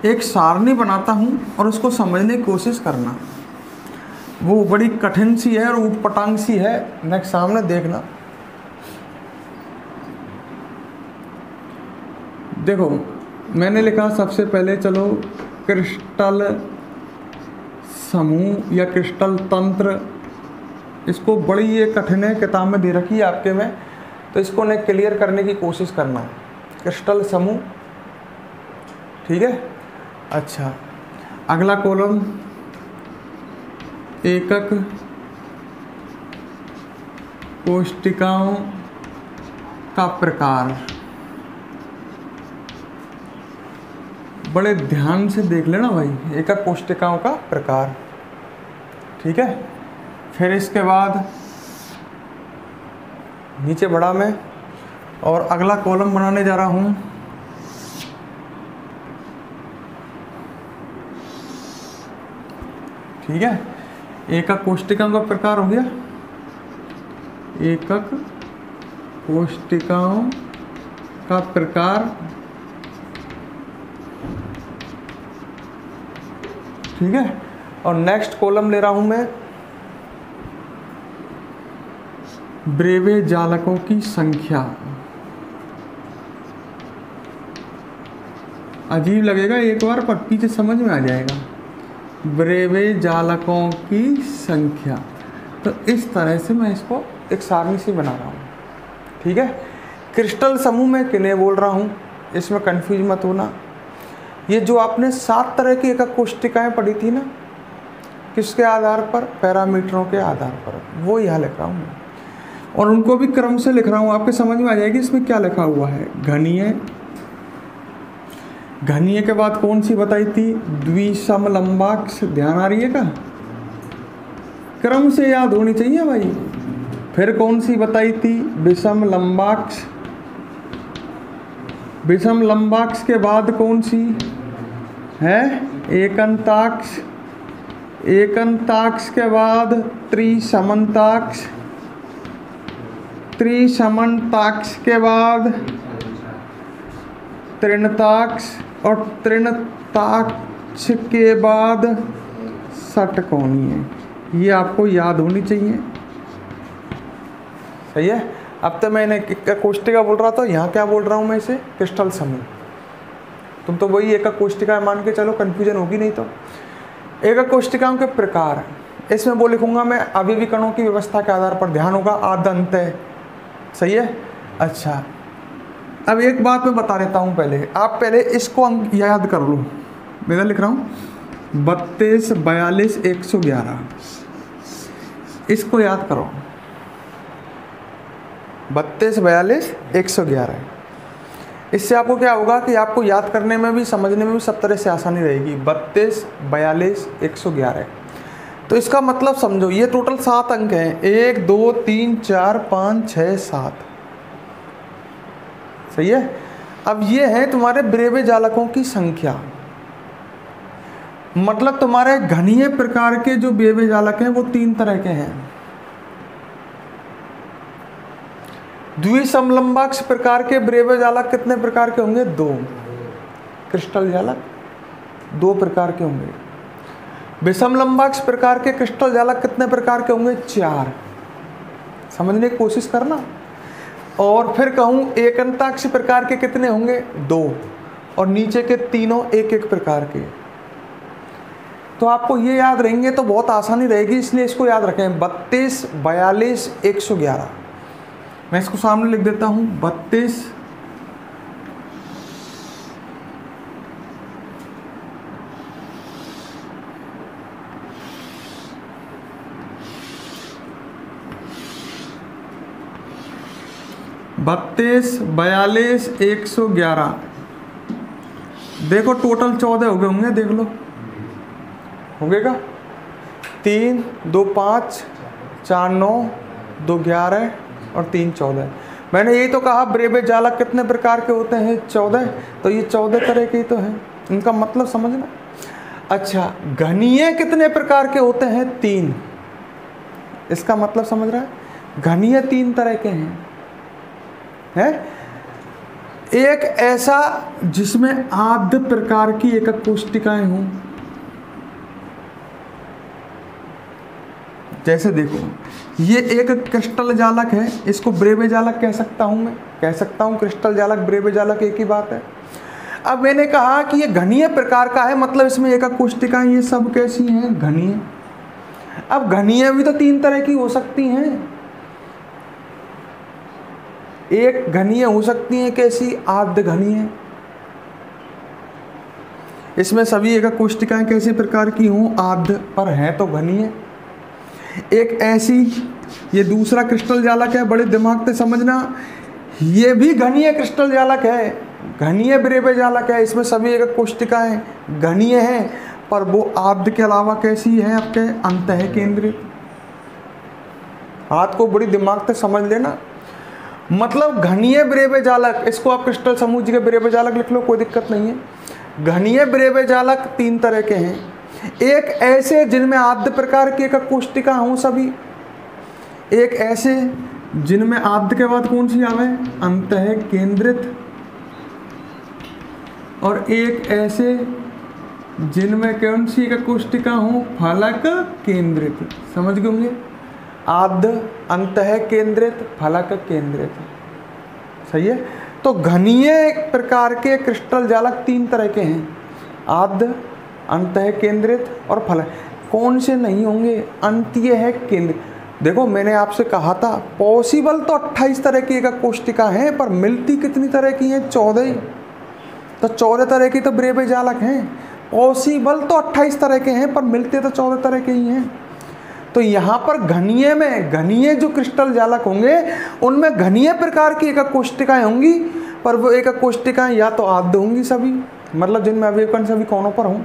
एक सारणी बनाता हूं और उसको समझने की कोशिश करना। वो बड़ी कठिन सी है और ऊटपटांग सी है, नेक्स्ट सामने देखना। देखो, मैंने लिखा सबसे पहले, चलो क्रिस्टल समूह या क्रिस्टल तंत्र, इसको बड़ी ये कठिन है, किताब में दे रखी है आपके में, तो इसको ने क्लियर करने की कोशिश करना। क्रिस्टल समूह, ठीक है। अच्छा, अगला कॉलम एकक कोष्टिकाओं का प्रकार। बड़े ध्यान से देख लेना भाई, एकक कोष्टिकाओं का प्रकार, ठीक है। फिर इसके बाद नीचे बढ़ा मैं और अगला कॉलम बनाने जा रहा हूं, ठीक है। एकक कोष्टिकाओं का प्रकार हो गया, एकक कोष्टिकाओं का प्रकार, ठीक है। और नेक्स्ट कॉलम ले रहा हूं मैं ब्रेवे जालकों की संख्या। अजीब लगेगा एक बार, पर पीछे समझ में आ जाएगा। ब्रेवे जालकों की संख्या, तो इस तरह से मैं इसको एक सारणी सी बना रहा हूँ, ठीक है। क्रिस्टल समूह में किन्हें बोल रहा हूँ, इसमें कंफ्यूज मत होना। ये जो आपने 7 तरह की एकक कोष्टिकाएं पढ़ी थी ना, किसके आधार पर? पैरामीटरों के आधार पर, वो यहाँ लिख रहा हूँ और उनको भी क्रम से लिख रहा हूँ, आपके समझ में आ जाएगी इसमें क्या लिखा हुआ है। घनीय, घनीय के बाद कौन सी बताई थी? द्विसमलंबाक्ष, ध्यान आ रही है क्या? क्रम से याद होनी चाहिए भाई। फिर कौन सी बताई थी? विषमलंबाक्ष। विषमलंबाक्ष के बाद कौन सी है? एकंताक्ष। एकंताक्ष के बाद त्रिसमन्ताक्ष। त्रिसमन्ताक्ष के बाद तृणताक्ष और तृणताक्ष के बाद षटकोणीय। ये आपको याद होनी चाहिए, सही है। अब तो मैंने कोष्टिका बोल रहा था, यहाँ क्या बोल रहा हूँ मैं इसे? क्रिस्टल समूह। तुम तो वही एकक कोष्टिका मान के चलो, कंफ्यूजन होगी नहीं तो। एकक कोष्टिकाओं के प्रकार, इसमें वो लिखूंगा मैं अभिविकरणों की व्यवस्था के आधार पर, ध्यान होगा आदंत, सही है। अच्छा, अब एक बात मैं बता देता हूँ पहले, आप पहले इसको अंक याद कर लो। मैं लिख रहा हूँ 32, 42, 111, इसको याद करो, 32, 42, 111। इससे आपको क्या होगा कि आपको याद करने में भी, समझने में भी सब तरह से आसानी रहेगी। 32, 42, 111। तो इसका मतलब समझो, ये टोटल 7 अंक हैं, 1 2 3 4 5 6 7। सही है। अब ये है तुम्हारे ब्रेवे जालकों की संख्या, मतलब तुम्हारे घनीय प्रकार के जो ब्रेवे जालक हैं वो 3 तरह के हैं। द्विसमलंबाक्ष प्रकार के ब्रेवे जालक कितने प्रकार के होंगे? 2। क्रिस्टल जालक 2 प्रकार के होंगे। विषमलंबाक्ष प्रकार के क्रिस्टल जालक कितने प्रकार के होंगे? 4। समझने की कोशिश करना। और फिर कहूं एकंताक्ष प्रकार के कितने होंगे? 2। और नीचे के तीनों 1-1 प्रकार के। तो आपको ये याद रहेंगे तो बहुत आसानी रहेगी, इसलिए इसको याद रखें। 32, 42, 111। मैं इसको सामने लिख देता हूं। 32, 42, 111। देखो टोटल 14 हो गए होंगे, देख लो होंगे का। 3 2 5 4 9 2 11 और 3 14। मैंने यही तो कहा ब्रेवे जालक कितने प्रकार के होते हैं? 14। तो ये 14 तरह के तो हैं, इनका मतलब समझना। अच्छा, घनीय कितने प्रकार के होते हैं? 3। इसका मतलब समझ रहा है? घनीय 3 तरह के हैं। एक ऐसा जिसमें आद्य प्रकार की एकक कोशिकाएं हों, जैसे देखो ये एक क्रिस्टल जालक है, इसको ब्रेवे जालक कह सकता हूं, मैं कह सकता हूं क्रिस्टल जालक ब्रेवे जालक एक ही बात है। अब मैंने कहा कि ये घनीय प्रकार का है, मतलब इसमें एकक कोशिकाएं ये सब कैसी हैं? घनीय। अब घनीय भी तो 3 तरह की हो सकती हैं। एक घनीय हो सकती है कैसी? आद्य घनीय। इसमें सभी एकक कोशिकाएं कैसे प्रकार की हों? आद्य, पर है तो घनीय। एक ऐसी, ये दूसरा क्रिस्टल जालक है, बड़े दिमाग से समझना, ये भी घनीय क्रिस्टल जालक है, घनीय ब्रेवे जालक है। इसमें सभी एकक कोशिकाएं घनीय हैं, पर वो आद्य के अलावा कैसी है? आपके अंतः केंद्रित। हाथ को बड़ी दिमाग से समझ लेना। मतलब घनीय ब्रेवे जालक, इसको आप क्रिस्टल समूह के ब्रेवे जालक लिख लो, कोई दिक्कत नहीं है। घनीय ब्रेवे जालक 3 तरह के हैं। एक ऐसे जिनमें आद्य प्रकार की एकक कोशिका हों सभी, एक ऐसे जिनमें आद्य के बाद कौन सी आवे? अंतः केंद्रित। और एक ऐसे जिनमें कौन सी एकक कोशिका हो? फलक केंद्रित। समझ गए होंगे? आद्य, अंतः केंद्रित, फलक केंद्रित। सही है। तो घनीय प्रकार के क्रिस्टल जालक 3 तरह के हैं, आद्य, अंतः केंद्रित और फलक। कौन से नहीं होंगे? अंतीय है केंद्रित। देखो मैंने आपसे कहा था पॉसिबल तो 28 तरह की एकक कोशिका हैं, पर मिलती कितनी तरह की हैं? 14। तो 14 तरह की तो ब्रेवे जालक हैं। पॉसिबल तो 28 तरह के हैं, पर मिलते तो 14 तरह के ही हैं। तो यहाँ पर घनीय में, घनीय जो क्रिस्टल जालक होंगे उनमें घनीय प्रकार की एकक कोशिकाएं होंगी, पर वो एकक कोशिकाएं या तो आद्य होंगी सभी, मतलब जिनमें अवयवकण सभी कोनों पर हों,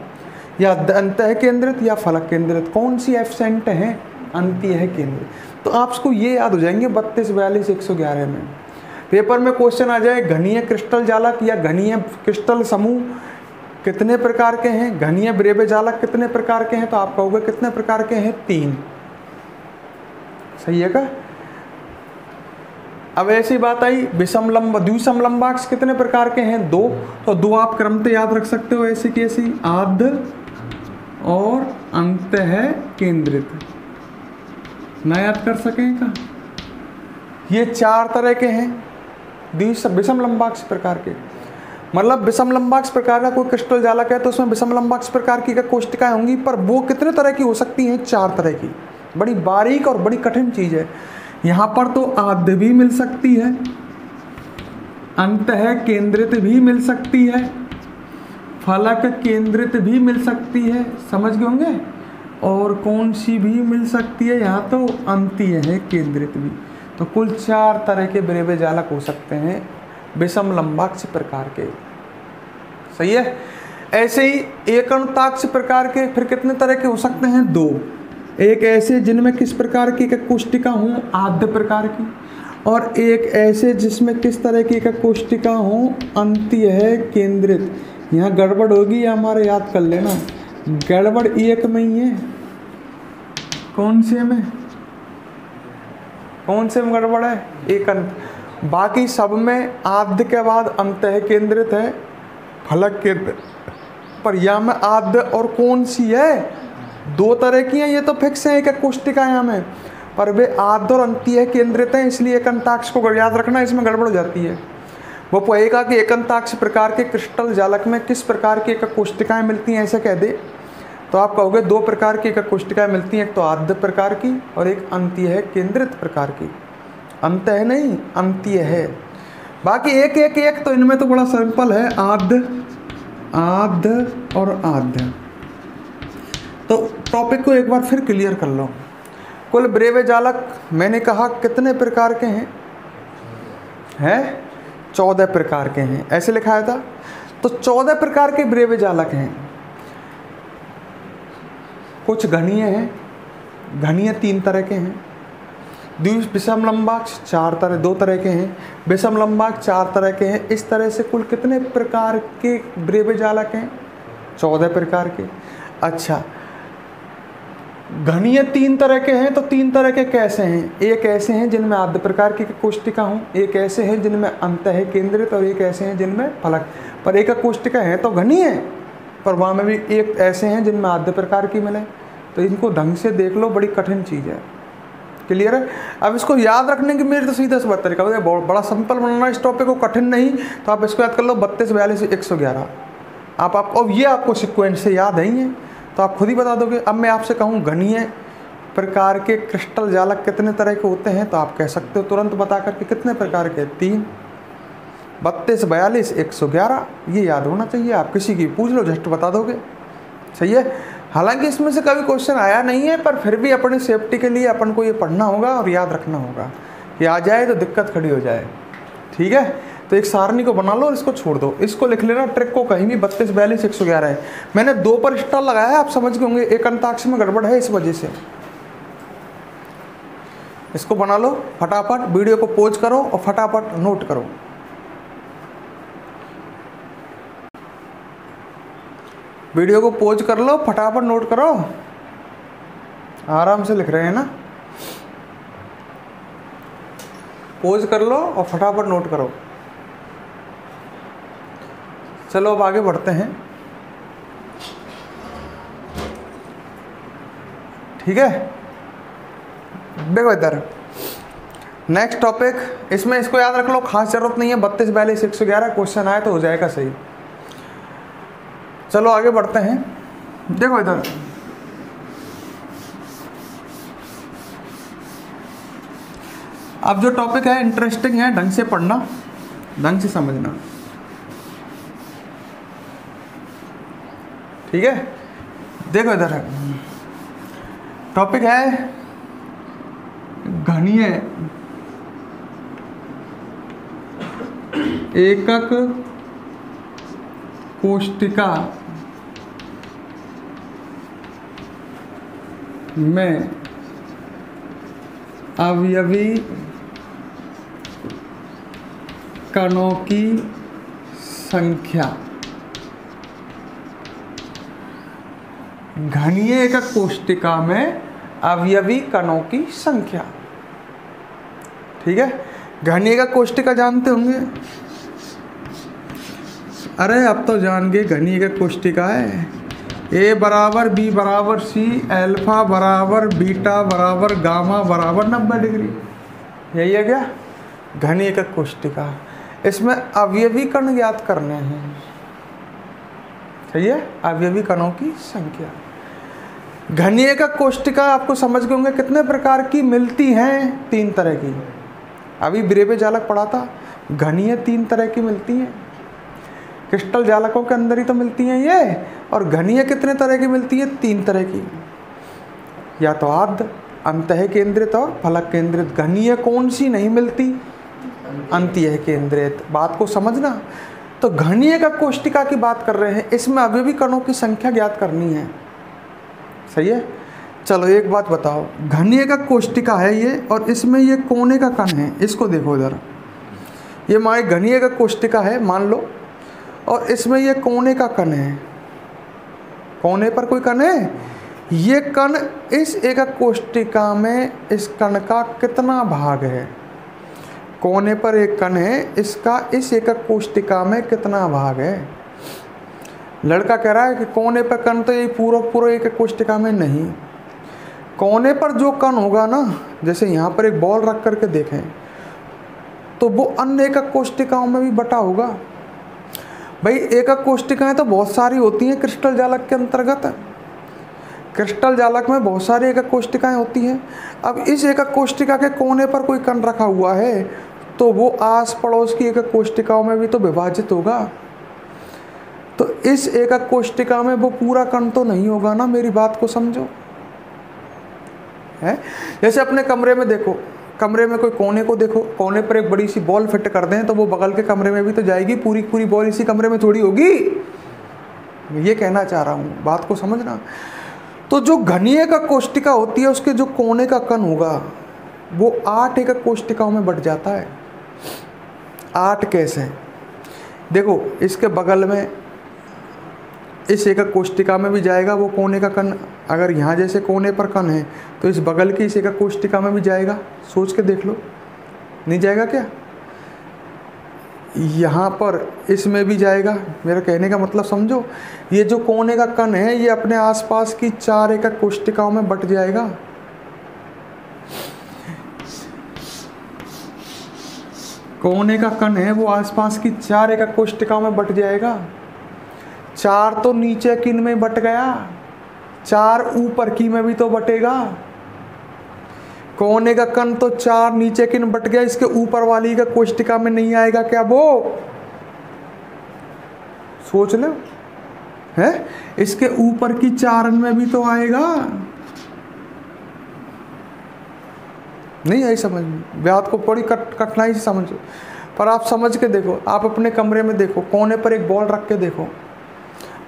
या अंतः केंद्रित या फलक केंद्रित। कौन सी एब्सेंट है? अंतीय है केंद्रित। तो आपको ये याद हो जाएंगे 32, 42, 111 में। पेपर में क्वेश्चन आ जाए घनीय क्रिस्टल जालक या घनीय क्रिस्टल समूह कितने प्रकार के हैं, घनीय ब्रेवे जालक कितने प्रकार के हैं, तो आप कहोगे कितने प्रकार के हैं? 3। सही है का? अब ऐसी बात आई द्विसमलंबाक्ष कितने प्रकार के हैं? 2। तो 2 आप क्रमते याद रख सकते हो, ऐसी कैसी? आद्य और अंतः केंद्रित। ना याद कर सकें का? ये 4 तरह के हैं विषमलंबाक्ष प्रकार के। मतलब विषमलंबाक्ष प्रकार का कोई क्रिस्टल जालक है तो उसमें विषमलंबाक्ष प्रकार की कोशिकाएं होंगी, पर वो कितने तरह की हो सकती हैं? 4 तरह की। बड़ी बारीक और बड़ी कठिन चीज है। यहाँ पर तो आद्य भी मिल सकती है, अंतः केंद्रित भी मिल सकती है, फलक केंद्रित भी मिल सकती है। समझ गए होंगे? और कौन सी भी मिल सकती है, यहाँ तो अंतीय है केंद्रित भी। तो कुल 4 तरह के विरेव्य जालक हो सकते हैं विषम लंबाक्ष प्रकार के। सही है। ऐसे ही एकंताक्ष प्रकार के फिर कितने तरह के हो सकते हैं? 2। एक ऐसे जिनमें किस प्रकार की एक कोष्टिका हो, आद्य प्रकार की, और एक ऐसे जिसमें किस तरह की एक कोष्टिका हो, अंतीय है केंद्रित। यहाँ गड़बड़ होगी या हमारे याद कर लेना, गड़बड़ एक में ही है। कौन से में? कौन से में गड़बड़ है? एक अंत। बाकी सब में आद्य के बाद अंत है केंद्रित है, फलक केंद्र। पर यहाँ में आद्य और कौन सी है? 2 तरह की हैं, ये तो फिक्स है एक कोष्टिका यहाँ में, पर वे आद्य और अंतीय केंद्रित हैं, इसलिए एकंताक्ष को याद रखना, इसमें गड़बड़ हो जाती है। वो कहेगा कि एकंताक्ष प्रकार के क्रिस्टल जालक में किस प्रकार की एक कोष्टिकाएं मिलती हैं, ऐसे कह दे तो आप कहोगे 2 प्रकार की एक कोष्टिकाएं मिलती हैं, एक तो आद्य प्रकार की और एक अंतीय है केंद्रित प्रकार की। अंत है नहीं, अंतीय है। बाकी एक तो इनमें तो बड़ा सिंपल है, आद्य, आद्य और आद्य। तो टॉपिक को एक बार फिर क्लियर कर लो। कुल विरेव्य जालक मैंने कहा कितने प्रकार के हैं? 14 प्रकार के हैं, ऐसे लिखाया था। तो 14 प्रकार के विरेव्य जालक हैं। कुछ घनीय हैं, घनीय 3 तरह के हैं। विषम लंबाक्ष 2 तरह के हैं। विषम लंबाक्ष 4 तरह के हैं। इस तरह से कुल कितने प्रकार के विरेव्य जालक हैं? 14 प्रकार के। अच्छा, घनीय 3 तरह के हैं, तो 3 तरह के कैसे हैं? एक ऐसे हैं जिनमें आद्य प्रकार की कोष्टिका हो, एक ऐसे हैं जिनमें अंत है केंद्रित, और एक ऐसे हैं जिनमें फलक। पर एक कोष्टिका है तो घनीय है, पर वहाँ में भी एक ऐसे हैं जिनमें आद्य प्रकार की मिले। तो इनको ढंग से देख लो, बड़ी कठिन चीज़ है। क्लियर है? अब इसको याद रखने की मेरी तो सीधा सा तरीका है, बड़ा सिंपल बनाना इस टॉपिक को, कठिन नहीं। तो आप इसको याद कर लो, 32, 42, 111। आपको अब ये आपको सीक्वेंस से याद है ही है, तो आप खुद ही बता दोगे। अब मैं आपसे कहूँ घनीय प्रकार के क्रिस्टल जालक कितने तरह के होते हैं, तो आप कह सकते हो तुरंत बता करके कितने प्रकार के? 3। 32, 42, 111, ये याद होना चाहिए। आप किसी की पूछ लो, जस्ट बता दोगे। सही है। हालांकि इसमें से कभी क्वेश्चन आया नहीं है, पर फिर भी अपनी सेफ्टी के लिए अपन को ये पढ़ना होगा और याद रखना होगा कि आ जाए तो दिक्कत खड़ी हो जाए। ठीक है। तो एक सारणी को बना लो और इसको छोड़ दो, इसको लिख लेना ट्रिक को कहीं भी। 32, 42, 111 है। मैंने 2 पर स्टार लगाया, आप समझ गए होंगे एकंताक्ष में गड़बड़ है, इस वजह से। इसको बना लो फटाफट, वीडियो को पॉज करो और फटाफट नोट करो। वीडियो को पॉज कर लो, फटाफट नोट करो। आराम से लिख रहे हैं ना? पॉज कर लो और फटाफट नोट करो। चलो अब आगे बढ़ते हैं। ठीक है। देखो इधर नेक्स्ट टॉपिक, इसमें इसको याद रख लो, खास जरूरत नहीं है। 32, 42, 111 क्वेश्चन आए तो हो जाएगा सही। चलो आगे बढ़ते हैं। देखो इधर अब जो टॉपिक है इंटरेस्टिंग है, ढंग से पढ़ना, ढंग से समझना। ठीक है। देखो इधर टॉपिक है घनीय एकक कोष्टिका में अवयवी कणों की संख्या। घनीय एकक कोष्टिका में अवयवी कणों की संख्या। ठीक है। घनीय एकक कोष्टिका जानते होंगे? अरे अब तो जान गए, घनीय एकक कोष्टिका है A बराबर B बराबर C, अल्फा बराबर बीटा बराबर गामा बराबर 90 डिग्री। यही है क्या? घनीय एकक कोष्टिका। इसमें अवयवी कण ज्ञात करने हैं। सही है। अवयवी कणों की संख्या। घनीय एकक कोष्टिका आपको समझ गए होंगे कितने प्रकार की मिलती हैं? 3 तरह की। अभी विरेव्य जालक पढ़ा था, घनीय 3 तरह की मिलती हैं। क्रिस्टल जालकों के अंदर ही तो मिलती हैं ये। और घनीय कितने तरह की मिलती है? 3 तरह की। या तो आद्य, अंतः केंद्रित और फलक केंद्रित। घनीय कौन सी नहीं मिलती? अंतः केंद्रित। बात को समझना। तो घनीय का कोष्टिका की बात कर रहे हैं, इसमें अभी भी कणों की संख्या ज्ञात करनी है। सही है। चलो एक बात बताओ, घनीय का कोष्टिका है ये, और इसमें ये कोने का कण है। इसको देखो इधर, ये हमारे घनीय का कोष्टिका है मान लो, और इसमें ये कोने का कण है। कोने पर कोई कण है, ये कण इस एकक कोष्टिका में इस कण का कितना भाग है? कोने पर एक कण है, इसका इस एकक कोष्टिका में कितना भाग है? लड़का कह रहा है कि कोने पर कण तो ये पूरा एकक कोष्टिका में नहीं। कोने पर जो कण होगा ना, जैसे यहाँ पर एक बॉल रख करके देखें, तो वो अन्य एकक कोष्टिकाओं में भी बटा होगा। भाई एकक कोष्टिकाएं तो बहुत सारी होती हैं क्रिस्टल जालक के अंतर्गत। क्रिस्टल जालक में बहुत सारी एकक कोष्टिकाएं होती हैं। अब इस एकक कोष्टिका के कोने पर कोई कण रखा हुआ है, तो वो आस पड़ोस की एकक कोष्टिकाओं में भी तो विभाजित होगा। तो इस एकक कोष्टिका में वो पूरा कण तो नहीं होगा ना, मेरी बात को समझो। है जैसे अपने कमरे में देखो, कमरे में कोई कोने को देखो, कोने पर एक बड़ी सी बॉल फिट कर दें तो वो बगल के कमरे में भी तो जाएगी। पूरी बॉल इसी कमरे में थोड़ी होगी। ये कहना चाह रहा हूँ, बात को समझना। तो जो घनीय का कोष्टिका होती है, उसके जो कोने का कण होगा वो 8 एकक कोष्टिकाओं में बट जाता है। 8 कैसे? देखो इसके बगल में इस एकक कोष्टिका में भी जाएगा वो कोने का कण। अगर यहाँ जैसे कोने पर कण है तो इस बगल की इस एकक कोष्टिका में भी जाएगा। सोच के देख लो, नहीं जाएगा क्या? यहाँ पर इसमें भी जाएगा। मेरा कहने का मतलब समझो, ये जो कोने का कण है ये अपने आसपास की 4 एकक कोष्टिकाओं में बट जाएगा। कोने का कण है वो आसपास की 4 एकक कोष्टिकाओं में बट जाएगा। 4 तो नीचे की में बट गया, 4 ऊपर की में भी तो बटेगा। कोने का कण तो 4 नीचे की में बट गया, इसके ऊपर वाली का कोष्टिका में नहीं आएगा क्या? वो सोच लो, है इसके ऊपर की 4 में भी तो आएगा। नहीं आई समझ में? बात को बड़ी कठिनाई से समझो, पर आप समझ के देखो। आप अपने कमरे में देखो, कोने पर एक बॉल रख के देखो।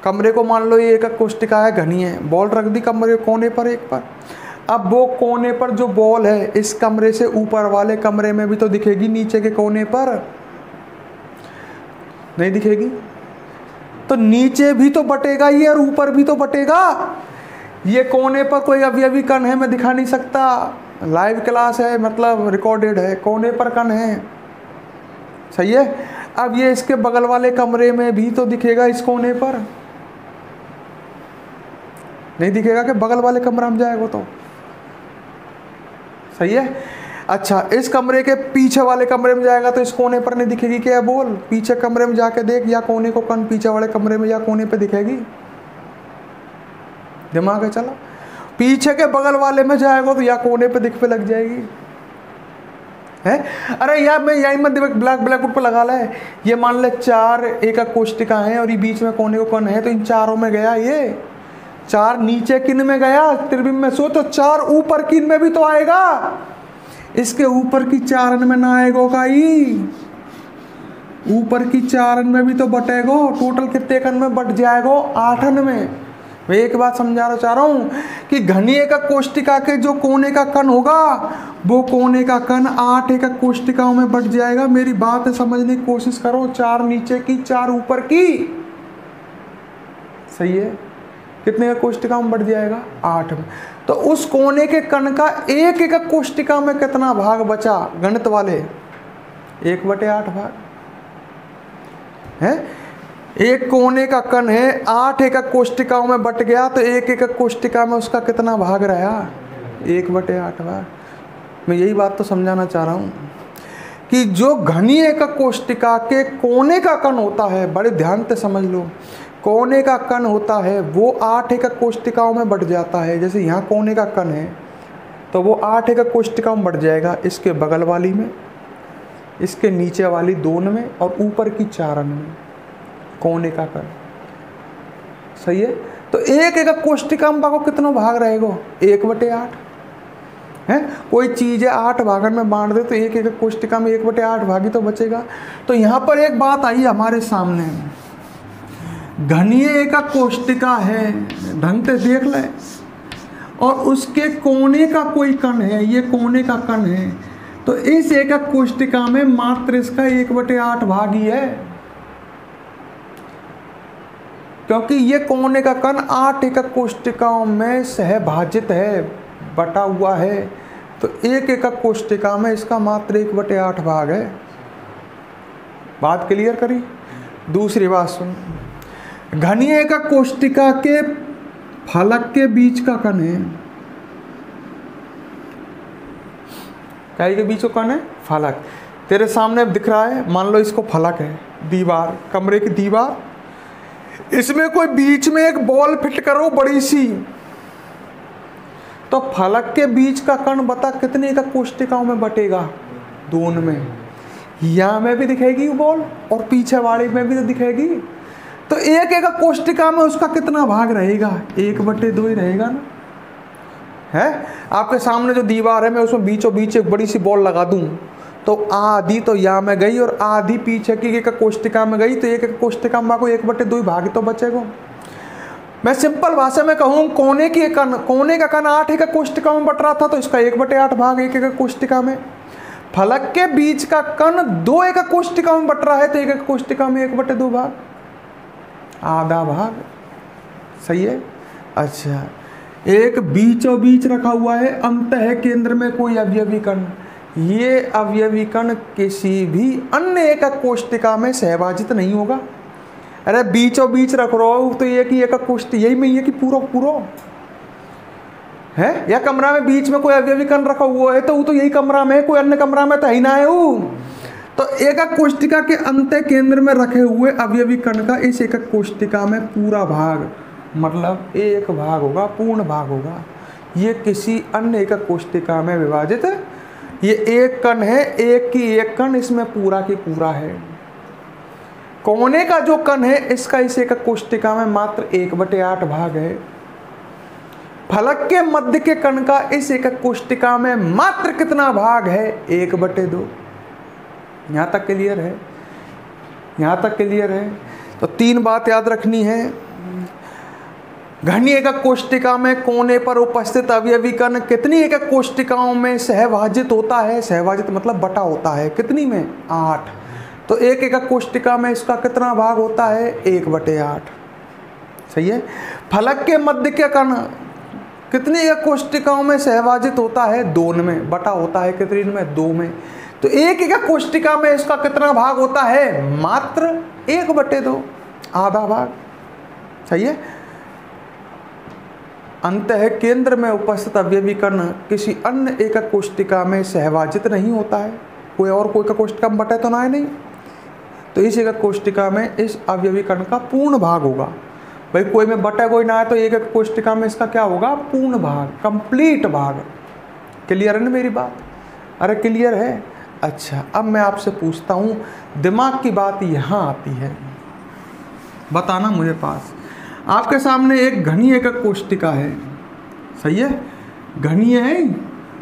कमरे को मान लो ये एकक कोष्टिका है, घनी है, बॉल रख दी कमरे कोने पर एक पर। अब वो कोने पर जो बॉल है इस कमरे से ऊपर वाले कमरे में भी तो दिखेगी, नीचे के कोने पर नहीं दिखेगी। तो नीचे भी तो बटेगा ये और ऊपर भी तो बटेगा। ये कोने पर कोई अवयवी कण है, मैं दिखा नहीं सकता, लाइव क्लास है मतलब रिकॉर्डेड है, कोने पर कण है। सही है। अब ये इसके बगल वाले कमरे में भी तो दिखेगा, इस कोने पर नहीं दिखेगा कि बगल वाले कमरा में जाएगा तो। सही है। अच्छा, इस कमरे के पीछे वाले कमरे में जाएगा तो इस कोने पर नहीं दिखेगी क्या बॉल? पीछे कमरे में जाके देख, या कोने को कण पीछे वाले कमरे में या कोने पे दिखेगी? दिमाग है चला। पीछे के बगल वाले में जाएगा तो या कोने पे दिख पे लग जाएगी। है अरे यार मैं यही मत ब्लैक बोर्ड पर लगा ला है। ये मान ले 4 एकक कोष्टिका है और ये बीच में कोने को कण है, तो इन चारों में गया ये। 4 नीचे किन में गया? त्रिविम में। सो तो 4 ऊपर किन में भी तो आएगा। इसके ऊपर की 4 में ना आएगा का ही, ऊपर की 4 में भी तो बटेगा। टोटल कितने कण में बट जाएगा? 8 में। मैं एक बात समझाना चाह रहा हूं कि घनी एकक कोष्टिका के जो कोने का कण होगा वो कोने का कण 8 एकक कोष्टिकाओं में बट जाएगा। मेरी बात समझने की कोशिश करो। 4 नीचे की, 4 ऊपर की। सही है। कितने का कोष्टिका में बढ़ जाएगा? 8 में। तो उस कोने के कण का एक एकक कोष्टिका में कितना भाग बचा? गणित वाले 1/8 भाग है। एक कोने का कण है, 8 एकक कोष्टिकाओं में बट गया, तो एक एकक कोष्टिका में उसका कितना भाग रहा? 1/8 भाग। मैं यही बात तो समझाना चाह रहा हूं कि जो घनी एकक कोष्टिका के कोने का कण होता है, बड़े ध्यान से समझ लो, कोने का कण होता है वो 8 एकक कोष्टिकाओं में बढ़ जाता है। जैसे यहाँ कोने का कण है तो वो 8 एकक कोष्टिकाओं में बढ़ जाएगा। इसके बगल वाली में, इसके नीचे वाली 2 में और ऊपर की 4 में कोने का कण। सही है। तो तो एक एकक कोष्टिका में को कितना भाग रहेगा? 1/8 है। कोई चीज़ है 8 भागन में बांट दे तो एक एकक कोष्टिका में 1/8 भागी तो बचेगा। तो यहाँ पर एक बात आई हमारे सामने, घनीय एकक कोष्टिका है, ढंग से देख ले, और उसके कोने का कोई कण है, ये कोने का कण है, तो इस एकक कोष्टिका में मात्र इसका 1/8 भाग ही है, क्योंकि ये कोने का कण 8 एकक कोष्टिकाओं में सहभाजित है, बटा हुआ है। तो एक एकक कोष्टिका में इसका मात्र 1/8 भाग है। बात क्लियर करी? दूसरी बात सुन, घनीय एकक कोष्टिका के फलक के बीच का कण है, क्या के बीच का कण है? फलक। तेरे सामने दिख रहा है, मान लो इसको फलक है, दीवार, कमरे की दीवार, इसमें कोई बीच में एक बॉल फिट करो बड़ी सी, तो फलक के बीच का कण बता कितने एकक कोष्टिकाओं में बटेगा? 2 में। यहाँ में भी दिखेगी बॉल और पीछे वाले में भी तो दिखेगी। तो एक एकक कोष्टिका में उसका कितना भाग रहेगा? 1/2 ही रहेगा ना, है। आपके सामने जो दीवार है, मैं उसमें बीचों बीच एक बड़ी सी बॉल लगा दूं तो आधी तो यहाँ में गई और आधी पीछे की एक कोष्टिका में गई, तो एक कोष्टिका में को 1/2 भाग तो बचेगा। मैं सिंपल भाषा में कहूँ, कोने का कण 8 एकक कोष्टिका में बट रहा था, तो इसका 1/8 भाग एक एकक कोष्टिका में। फलक के बीच का कण 2 एकक कोष्टिका में बट रहा है, तो एक एकक कोष्टिका में 1/2 भाग, आधा भाग। सही है। अच्छा, एक बीचों बीच रखा हुआ है, अंतः केंद्र में कोई अवयवी कण, ये अवयवी कण किसी भी अन्य एकक कोष्टिका में सहभाजित नहीं होगा। अरे बीचों बीच रख रहा हो तो एक ही एकक कोष्टिका, यही में ये कि पूरा है, या कमरा में बीच में कोई अवयवी कण रखा हुआ है तो वो तो यही कमरा में है, कोई अन्य कमरा में तो ही ना है वो। तो एकक कोष्टिका के अंत्य केंद्र में रखे हुए अवयवी कण का इस एकक कोष्टिका में पूरा भाग, मतलब एक भाग होगा, पूर्ण भाग होगा। ये किसी अन्य एकक कोष्टिका में विभाजित, ये एक कण है, एक की एक कण इसमें पूरा की पूरा है। कोने का जो कण है इसका इस एकक कोष्टिका में मात्र 1/8 भाग है। फलक के मध्य के कण का इस एकक कोष्टिका में मात्र कितना भाग है? 1/2। यहां तक क्लियर है? यहां तक क्लियर है? तो 3 बात याद रखनी है। घनीय एकक कोष्टिका में कोने पर उपस्थित अवयवी कण कितनी एकक कोष्टिकाओं में सहभाजित होता है? सहभाजित मतलब बटा होता है, कितनी में? 8। तो एक एकक कोष्टिका में इसका कितना भाग होता है? 1/8। सही है। फलक के मध्य के कण कितनी एकक कोष्टिकाओं में सहभाजित होता है? 2 में। बटा होता है कितनी में? 2 में। तो एक एकक कोष्टिका में इसका कितना भाग होता है? मात्र 1/2, आधा भाग। सही है। अंतः केंद्र में उपस्थित अवयवी कण किसी अन्य एकक कोष्टिका में सहभाजित नहीं होता है, कोई और कोई एकक कोष्टिका में बटे तो ना है नहीं, तो इस एकक कोष्टिका में इस अवयवी कण का पूर्ण भाग होगा। भाई कोई में बटे कोई ना है तो एकक कोष्टिका में इसका क्या होगा? पूर्ण भाग, कंप्लीट भाग। क्लियर है ना मेरी बात? अरे क्लियर है। अच्छा, अब मैं आपसे पूछता हूँ, दिमाग की बात यहाँ आती है, बताना मुझे पास। आपके सामने एक घनीय एकक कोष्टिका है, सही है, घनीय है,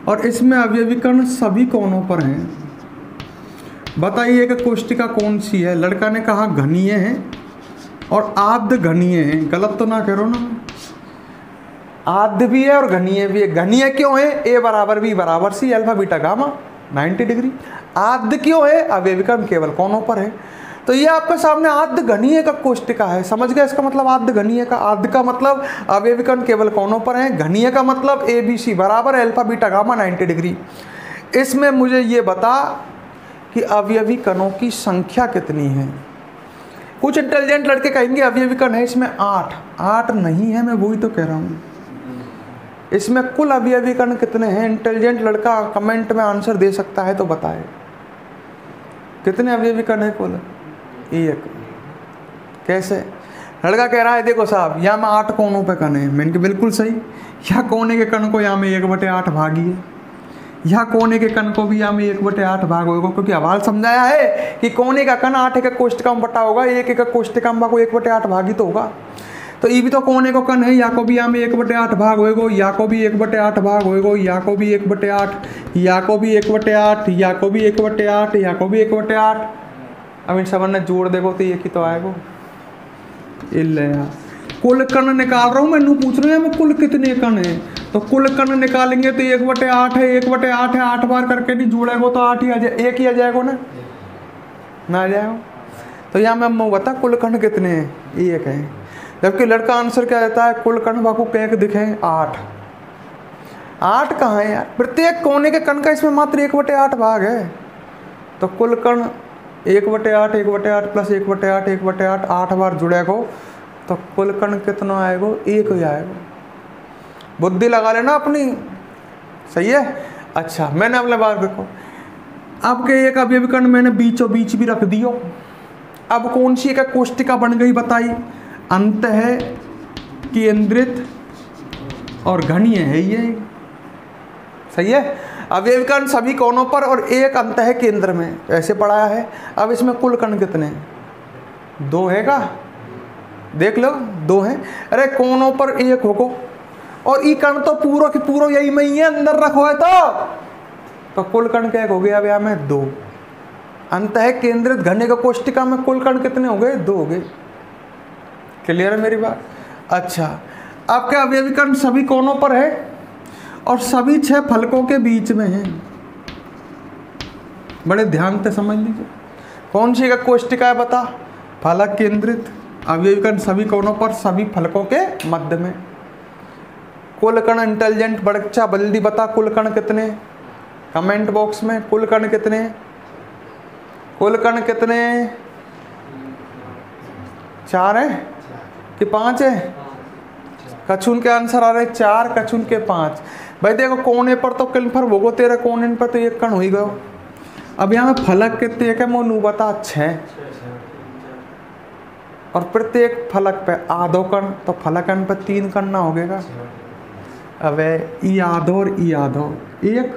और इसमें अवयवी कण सभी कोनों पर हैं। बताइए एकक कोष्टिका कौन सी है? लड़का ने कहा घनीय है और आद्य घनीय है, गलत तो ना करो ना, आद्य भी है और घनीय भी है। घनीय क्यों है? A = B = C, alpha beta gamma 90 degree. आद्य क्यों है? अवयवी कण केवल कोनों पर है। तो ये आपके सामने आद्य घनीय एकक कोष्टिका है। समझ गए इसका मतलब? आद्य घनीय का, आद्य का मतलब अवयवी कण केवल कोनों पर है, घनीय का मतलब ABC बराबर अल्फा बीटा गामा 90 डिग्री। इसमें मुझे ये बता कि अवयवी कणों की संख्या कितनी है? कुछ इंटेलिजेंट लड़के कहेंगे अवयवी कण है इसमें 8 नहीं है, मैं वही तो कह रहा हूँ। इसमें कुल अवयवी कण कितने हैं? इंटेलिजेंट लड़का कमेंट में आंसर दे सकता है तो बताए, कितने अवयवी कण है कुल? 1। कैसे? लड़का कह रहा है देखो साहब यहाँ में 8 कोनों पे कण है। मैंने कहा बिल्कुल सही, यहाँ कोने के कण को यहाँ में 1/8 भागी है, यहाँ कोने के कण को भी यहाँ में 1/8 भाग होगा, क्योंकि हवाल समझाया है कि कोने का कण 8 एकक कोष्टिका में बटा होगा, एक एकक कोष्टिका में को 1/8 भागी तो होगा। तो ये भी तो कोने को कण है, या को भी हमें 1/8 भाग होएगो, या को भी 1/8 भाग होएगो, या को भी 1/8, या को भी 1/8, या को भी 1/8, या को भी 1/8। अब इन सब ने जोड़ देखो तो ये की तो आएगो। इल्ले यार कुल कण निकाल रहा हूँ, मैंने पूछ रहे हैं मैं कुल कितने कण है, तो कुल कण निकालेंगे तो 1/8 है, 1/8 है, 8 बार करके नहीं जोड़ेगो तो 8 ही आ जाए, 1 ही आ जाएगा ना आ जाएगा। तो यहाँ मैं बता कुल कण कितने हैं, 1 है। जबकि लड़का आंसर क्या देता है, कुल कण बाकू कैक दिखे 8। 8 कहाँ है यार, प्रत्येक कोने के कण का इसमें मात्र 1/8 भाग है। तो कुल कण 1/8, 1/8 प्लस 1/8, 1/8, 8 बार जुड़ेगो तो कुल कण कितना आएगो, 1 ही आएगो। बुद्धि लगा लेना अपनी, सही है। अच्छा मैंने अपने बात देखो, अब के एक अवयवी कण मैंने बीचों बीच भी रख दियो। अब कौन सी एक कोष्टिका बन गई बताई, अंत है केंद्रित और घनीय है, ये सही है। अवयवी कण सभी कोनों पर और एक अंत है केंद्र में, ऐसे पढ़ाया है। अब इसमें कुल कण कितने हैं, 2 है का, देख लो 2 हैं। अरे कोनों पर 1 होगो और ई कण तो पूरा की पूरा यही में ही है, अंदर रखो है तो कुल कण क्या हो गया, अब यहाँ में 2। अंत है केंद्रित घने का कोष्टिका में कुल कण कितने हो गए, 2 हो गए। क्लियर है मेरी बात। अच्छा अब क्या अवयवी कण सभी कोनों पर है और सभी 6 फलकों के बीच में है। बड़े ध्यान से समझ लीजिए, कौन सी का कोष्टिका है बता, फलक केंद्रित, अवयवी कण सभी कोनों पर, सभी फलकों के मध्य में। कुल कण इंटेलिजेंट बच्चा जल्दी बता, कुल कण कितने, कमेंट बॉक्स में कुल कण कितने, कुल कण कितने, 4 है कि 5 है। कछुन के आंसर आ रहे 4, कछुन के 5। भाई देखो कोने पर तो कन्फर्म होगो, तेरे कोने पर तो 1 कण हो ही गयो। अब यहाँ में फलक कितने है, मोनू बता, 6। और प्रत्येक फलक पे आधो कण, तो फलकन पे 3 कण ना होगेगा। अब ई आधो और ई आधो 1,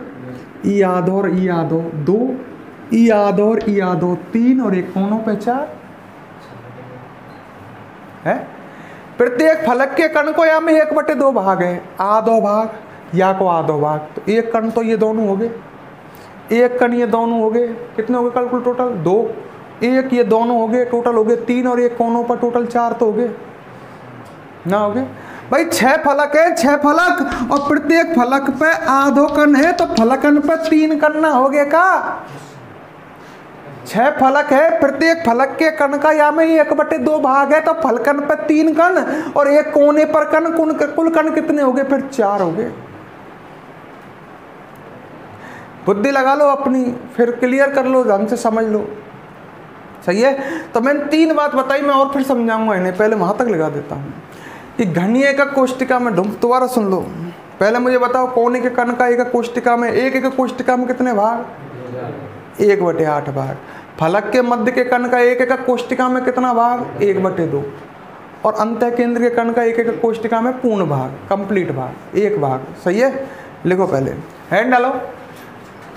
ई आधो और ई आधो 2, ई आधो और ई आधो 3 और एक कोनों पे 4 है। प्रत्येक फलक के कण को या में 1/2 भाग है, आधो भाग या को आधो भाग, तो 1 कण तो ये दोनों हो गए, 1 कण ये दोनों हो गए, कितने हो गए कल टोटल 2, 1 ये दोनों हो गए, टोटल हो गए 3 और एक कोनों पर टोटल 4 तो हो गए ना, हो गए भाई। 6 फलक है, 6 फलक और प्रत्येक फलक पे आधो कण है, तो फलकन पे 3 कण ना हो गए का। 6 फलक है, प्रत्येक फलक के कण का या में 1/2 भाग है, तो फलकन पे 3 कण और एक कोने पर कण, कुल कण कितने हो गए, फिर 4 हो गए। बुद्धि लगा लो अपनी, फिर क्लियर कर लो, ढंग से समझ लो, सही है। तो मैंने 3 बात बताई, मैं और फिर समझाऊंगा इन्हें, पहले वहां तक लगा देता हूं कि घनीय का कोष्टिका में ढूंढ, दोबारा सुन लो। पहले मुझे बताओ कोने के कण का एक कोष्टिका में, एक कोष्टिका में कितने भाग, 1/8 भाग। फलक के मध्य के कण का एक कोष्टिका में कितना भाग, 1/2। और अंत केंद्र के कण का एक कोष्टिका में पूर्ण भाग, कंप्लीट भाग, 1 भाग, सही है। लिखो पहले, हैंड डालो।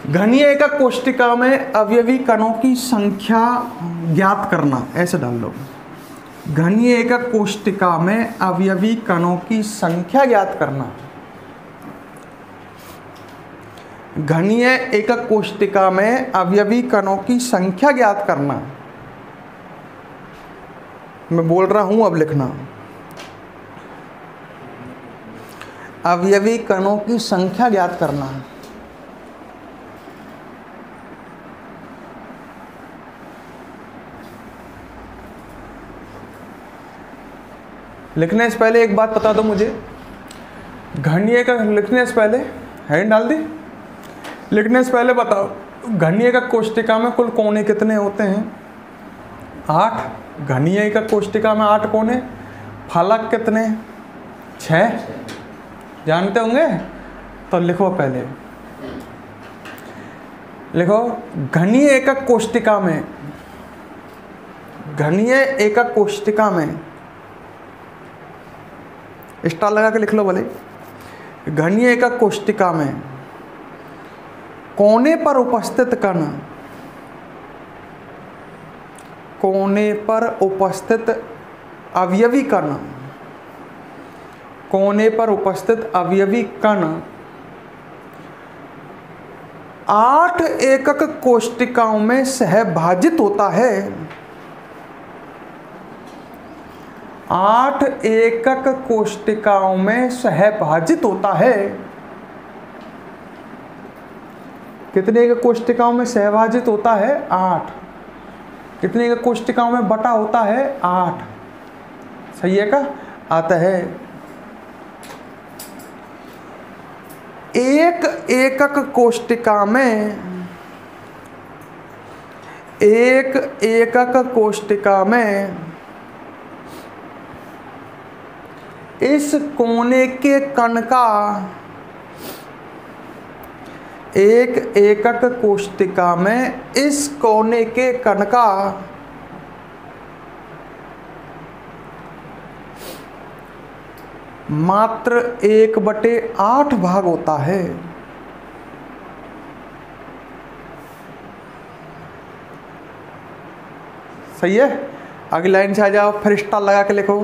घनीय एकक कोष्टिका में अवयवी कणों की संख्या ज्ञात करना, ऐसे डाल लो। घनीय एकक कोष्टिका में अवयवी कणों की संख्या ज्ञात करना। घनीय एकक कोष्टिका में अवयवी कणों की संख्या ज्ञात करना। मैं बोल रहा हूं, अब लिखना। अवयवी कणों की संख्या ज्ञात करना। लिखने से पहले एक बात बता दो मुझे, घनीय का लिखने से पहले, हैंड डाल दी। लिखने से पहले बताओ, घनीय का कोष्टिका में कुल कोने कितने होते हैं, 8। घनीय का कोष्टिका में 8 कोने। फलक कितने, 6, जानते होंगे। तो लिखो पहले, लिखो घनीय एकक कोष्टिका में, घनीय एकक कोष्टिका में स्टार लगा के लिख लो भले। घनीय एकक कोष्टिका में कोने पर उपस्थित कण, कोने पर उपस्थित अवयवी कण, कोने पर उपस्थित अवयवी कण 8 एकक कोशिकाओं में सहभाजित होता है। 8 एकक कोशिकाओं में सहभाजित होता है। कितने एकक कोशिकाओं में सहभाजित होता है? 8। कितने एकक कोशिकाओं में बटा होता है? 8। सही है का? आता है। एक एकक कोशिका में इस कोने के कण का एक एकक कोशिका में इस कोने के कण का मात्र 1/8 भाग होता है। सही है? अगली लाइन से आ जाओ, फिर स्टार लगा के लिखो।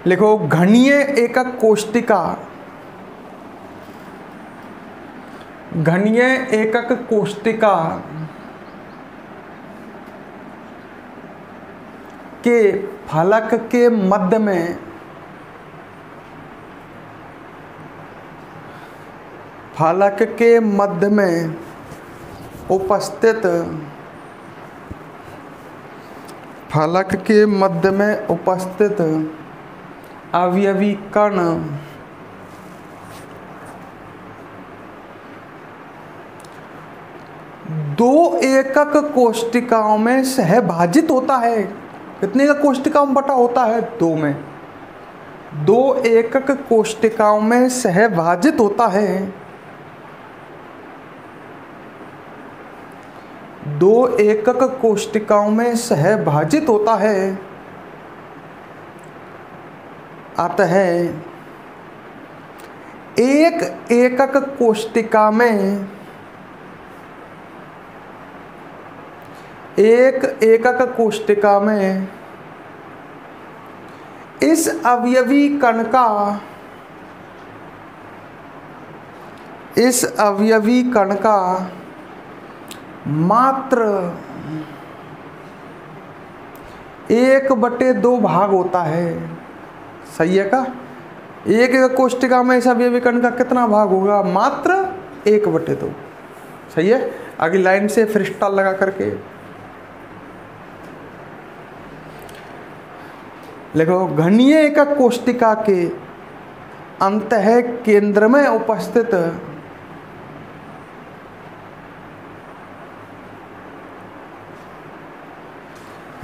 लिखो घनीय एकक कोशिका, घनीय एकक कोशिका के फलक के मध्य में उपस्थित अवयवी कण दो एकक कोशिकाओं में सहभाजित होता है। कितने एकक कोशिकाओं में बटा होता है? 2 में। 2 एकक कोशिकाओं में सहभाजित होता है। 2 एकक कोशिकाओं में सहभाजित होता है। आता है एक एकक कोशिका में इस अवयवी कण का मात्र 1/2 भाग होता है। सही है का? एक कोशिका में इस अवयवी कण का कितना भाग होगा? मात्र 1/2। सही है? अगली लाइन से फिर स्टार लगा करके लिखो घनीय एकक कोशिका के अंतः केंद्र में उपस्थित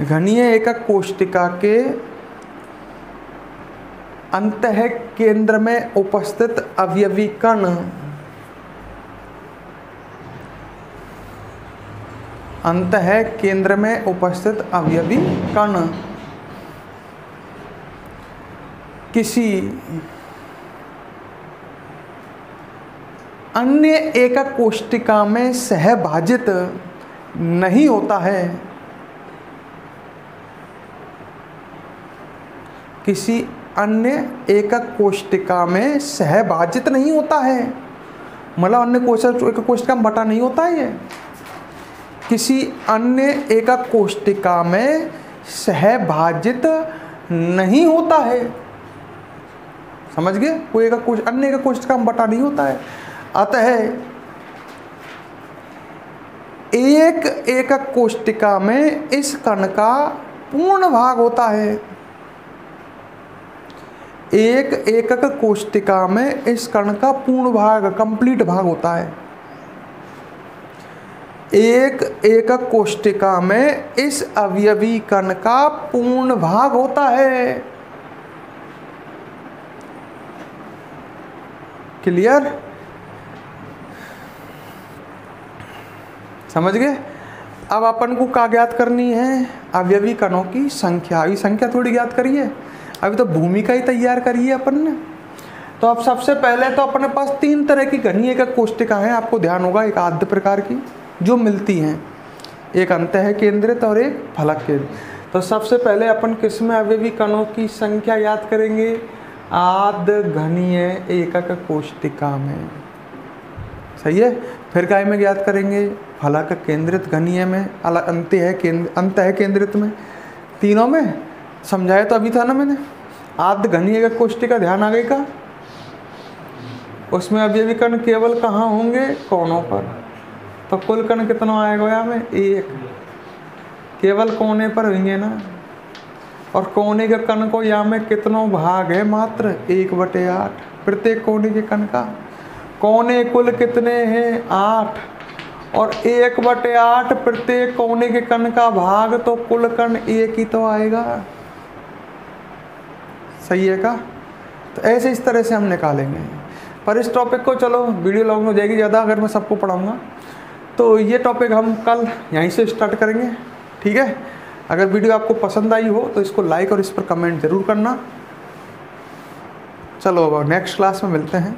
घनीय एकक कोशिका के अंतः केंद्र में उपस्थित अवयवी कण अंतः केंद्र में उपस्थित अवयवी कण किसी अन्य एकक कोशिका में सहभाजित नहीं होता है। किसी अन्य एकक कोशिका में सहभाजित नहीं होता है, मतलब अन्य एकक कोशिका में बटा नहीं होता है। ये किसी अन्य एकक कोशिका में सहभाजित नहीं होता है। समझ गए? कोई अन्य एकक कोशिका में बटा नहीं होता है। अतः एक एकक कोशिका में इस कण का पूर्ण भाग होता है। एक एकक कोशिका में इस कण का पूर्ण भाग, कंप्लीट भाग होता है। एक एकक कोशिका में इस अवयवी कण का पूर्ण भाग होता है। क्लियर? समझ गए? अब अपन को क्या ज्ञात करनी है? अवयवी कणों की संख्या। अभी संख्या थोड़ी ज्ञात करिए, अभी तो भूमिका ही तैयार करिए अपन ने। तो अब सबसे पहले तो अपने पास 3 तरह की घनीय एकक कोशिका हैं, आपको ध्यान होगा, एक आद्य प्रकार की जो मिलती हैं, एक अंतः केंद्रित और एक फलक केंद्रित। तो सबसे पहले अपन किसमें अवयवी कणों की संख्या याद करेंगे? आद घनीय एकक कोष्टिका में। सही है। फिर काय में ज्ञात करेंगे? फलक केंद्रित घनीय में, अंत है केंद्रित में। तीनों में समझाया तो अभी था ना मैंने। आद घनीय एकक कोष्टिका, ध्यान आ गई का? उसमें अभी कण केवल कहाँ होंगे? कोनों पर। तो कुल कण कितना आएगा यहाँ में? 1। केवल कोने पर होंगे ना। और कोने के कण को यहाँ में कितनों भाग है? मात्र 1/8 प्रत्येक कोने के कण का। कोने कुल कितने हैं? 8। और 1/8 प्रत्येक कोने के कण का भाग, तो कुल कण 1 ही तो आएगा। सही है का? तो ऐसे इस तरह से हम निकालेंगे। पर इस टॉपिक को चलो वीडियो लॉन्ग हो जाएगी ज़्यादा अगर मैं सबको पढ़ाऊँगा, तो ये टॉपिक हम कल यहीं से स्टार्ट करेंगे। ठीक है। अगर वीडियो आपको पसंद आई हो तो इसको लाइक और इस पर कमेंट ज़रूर करना। चलो अब नेक्स्ट क्लास में मिलते हैं।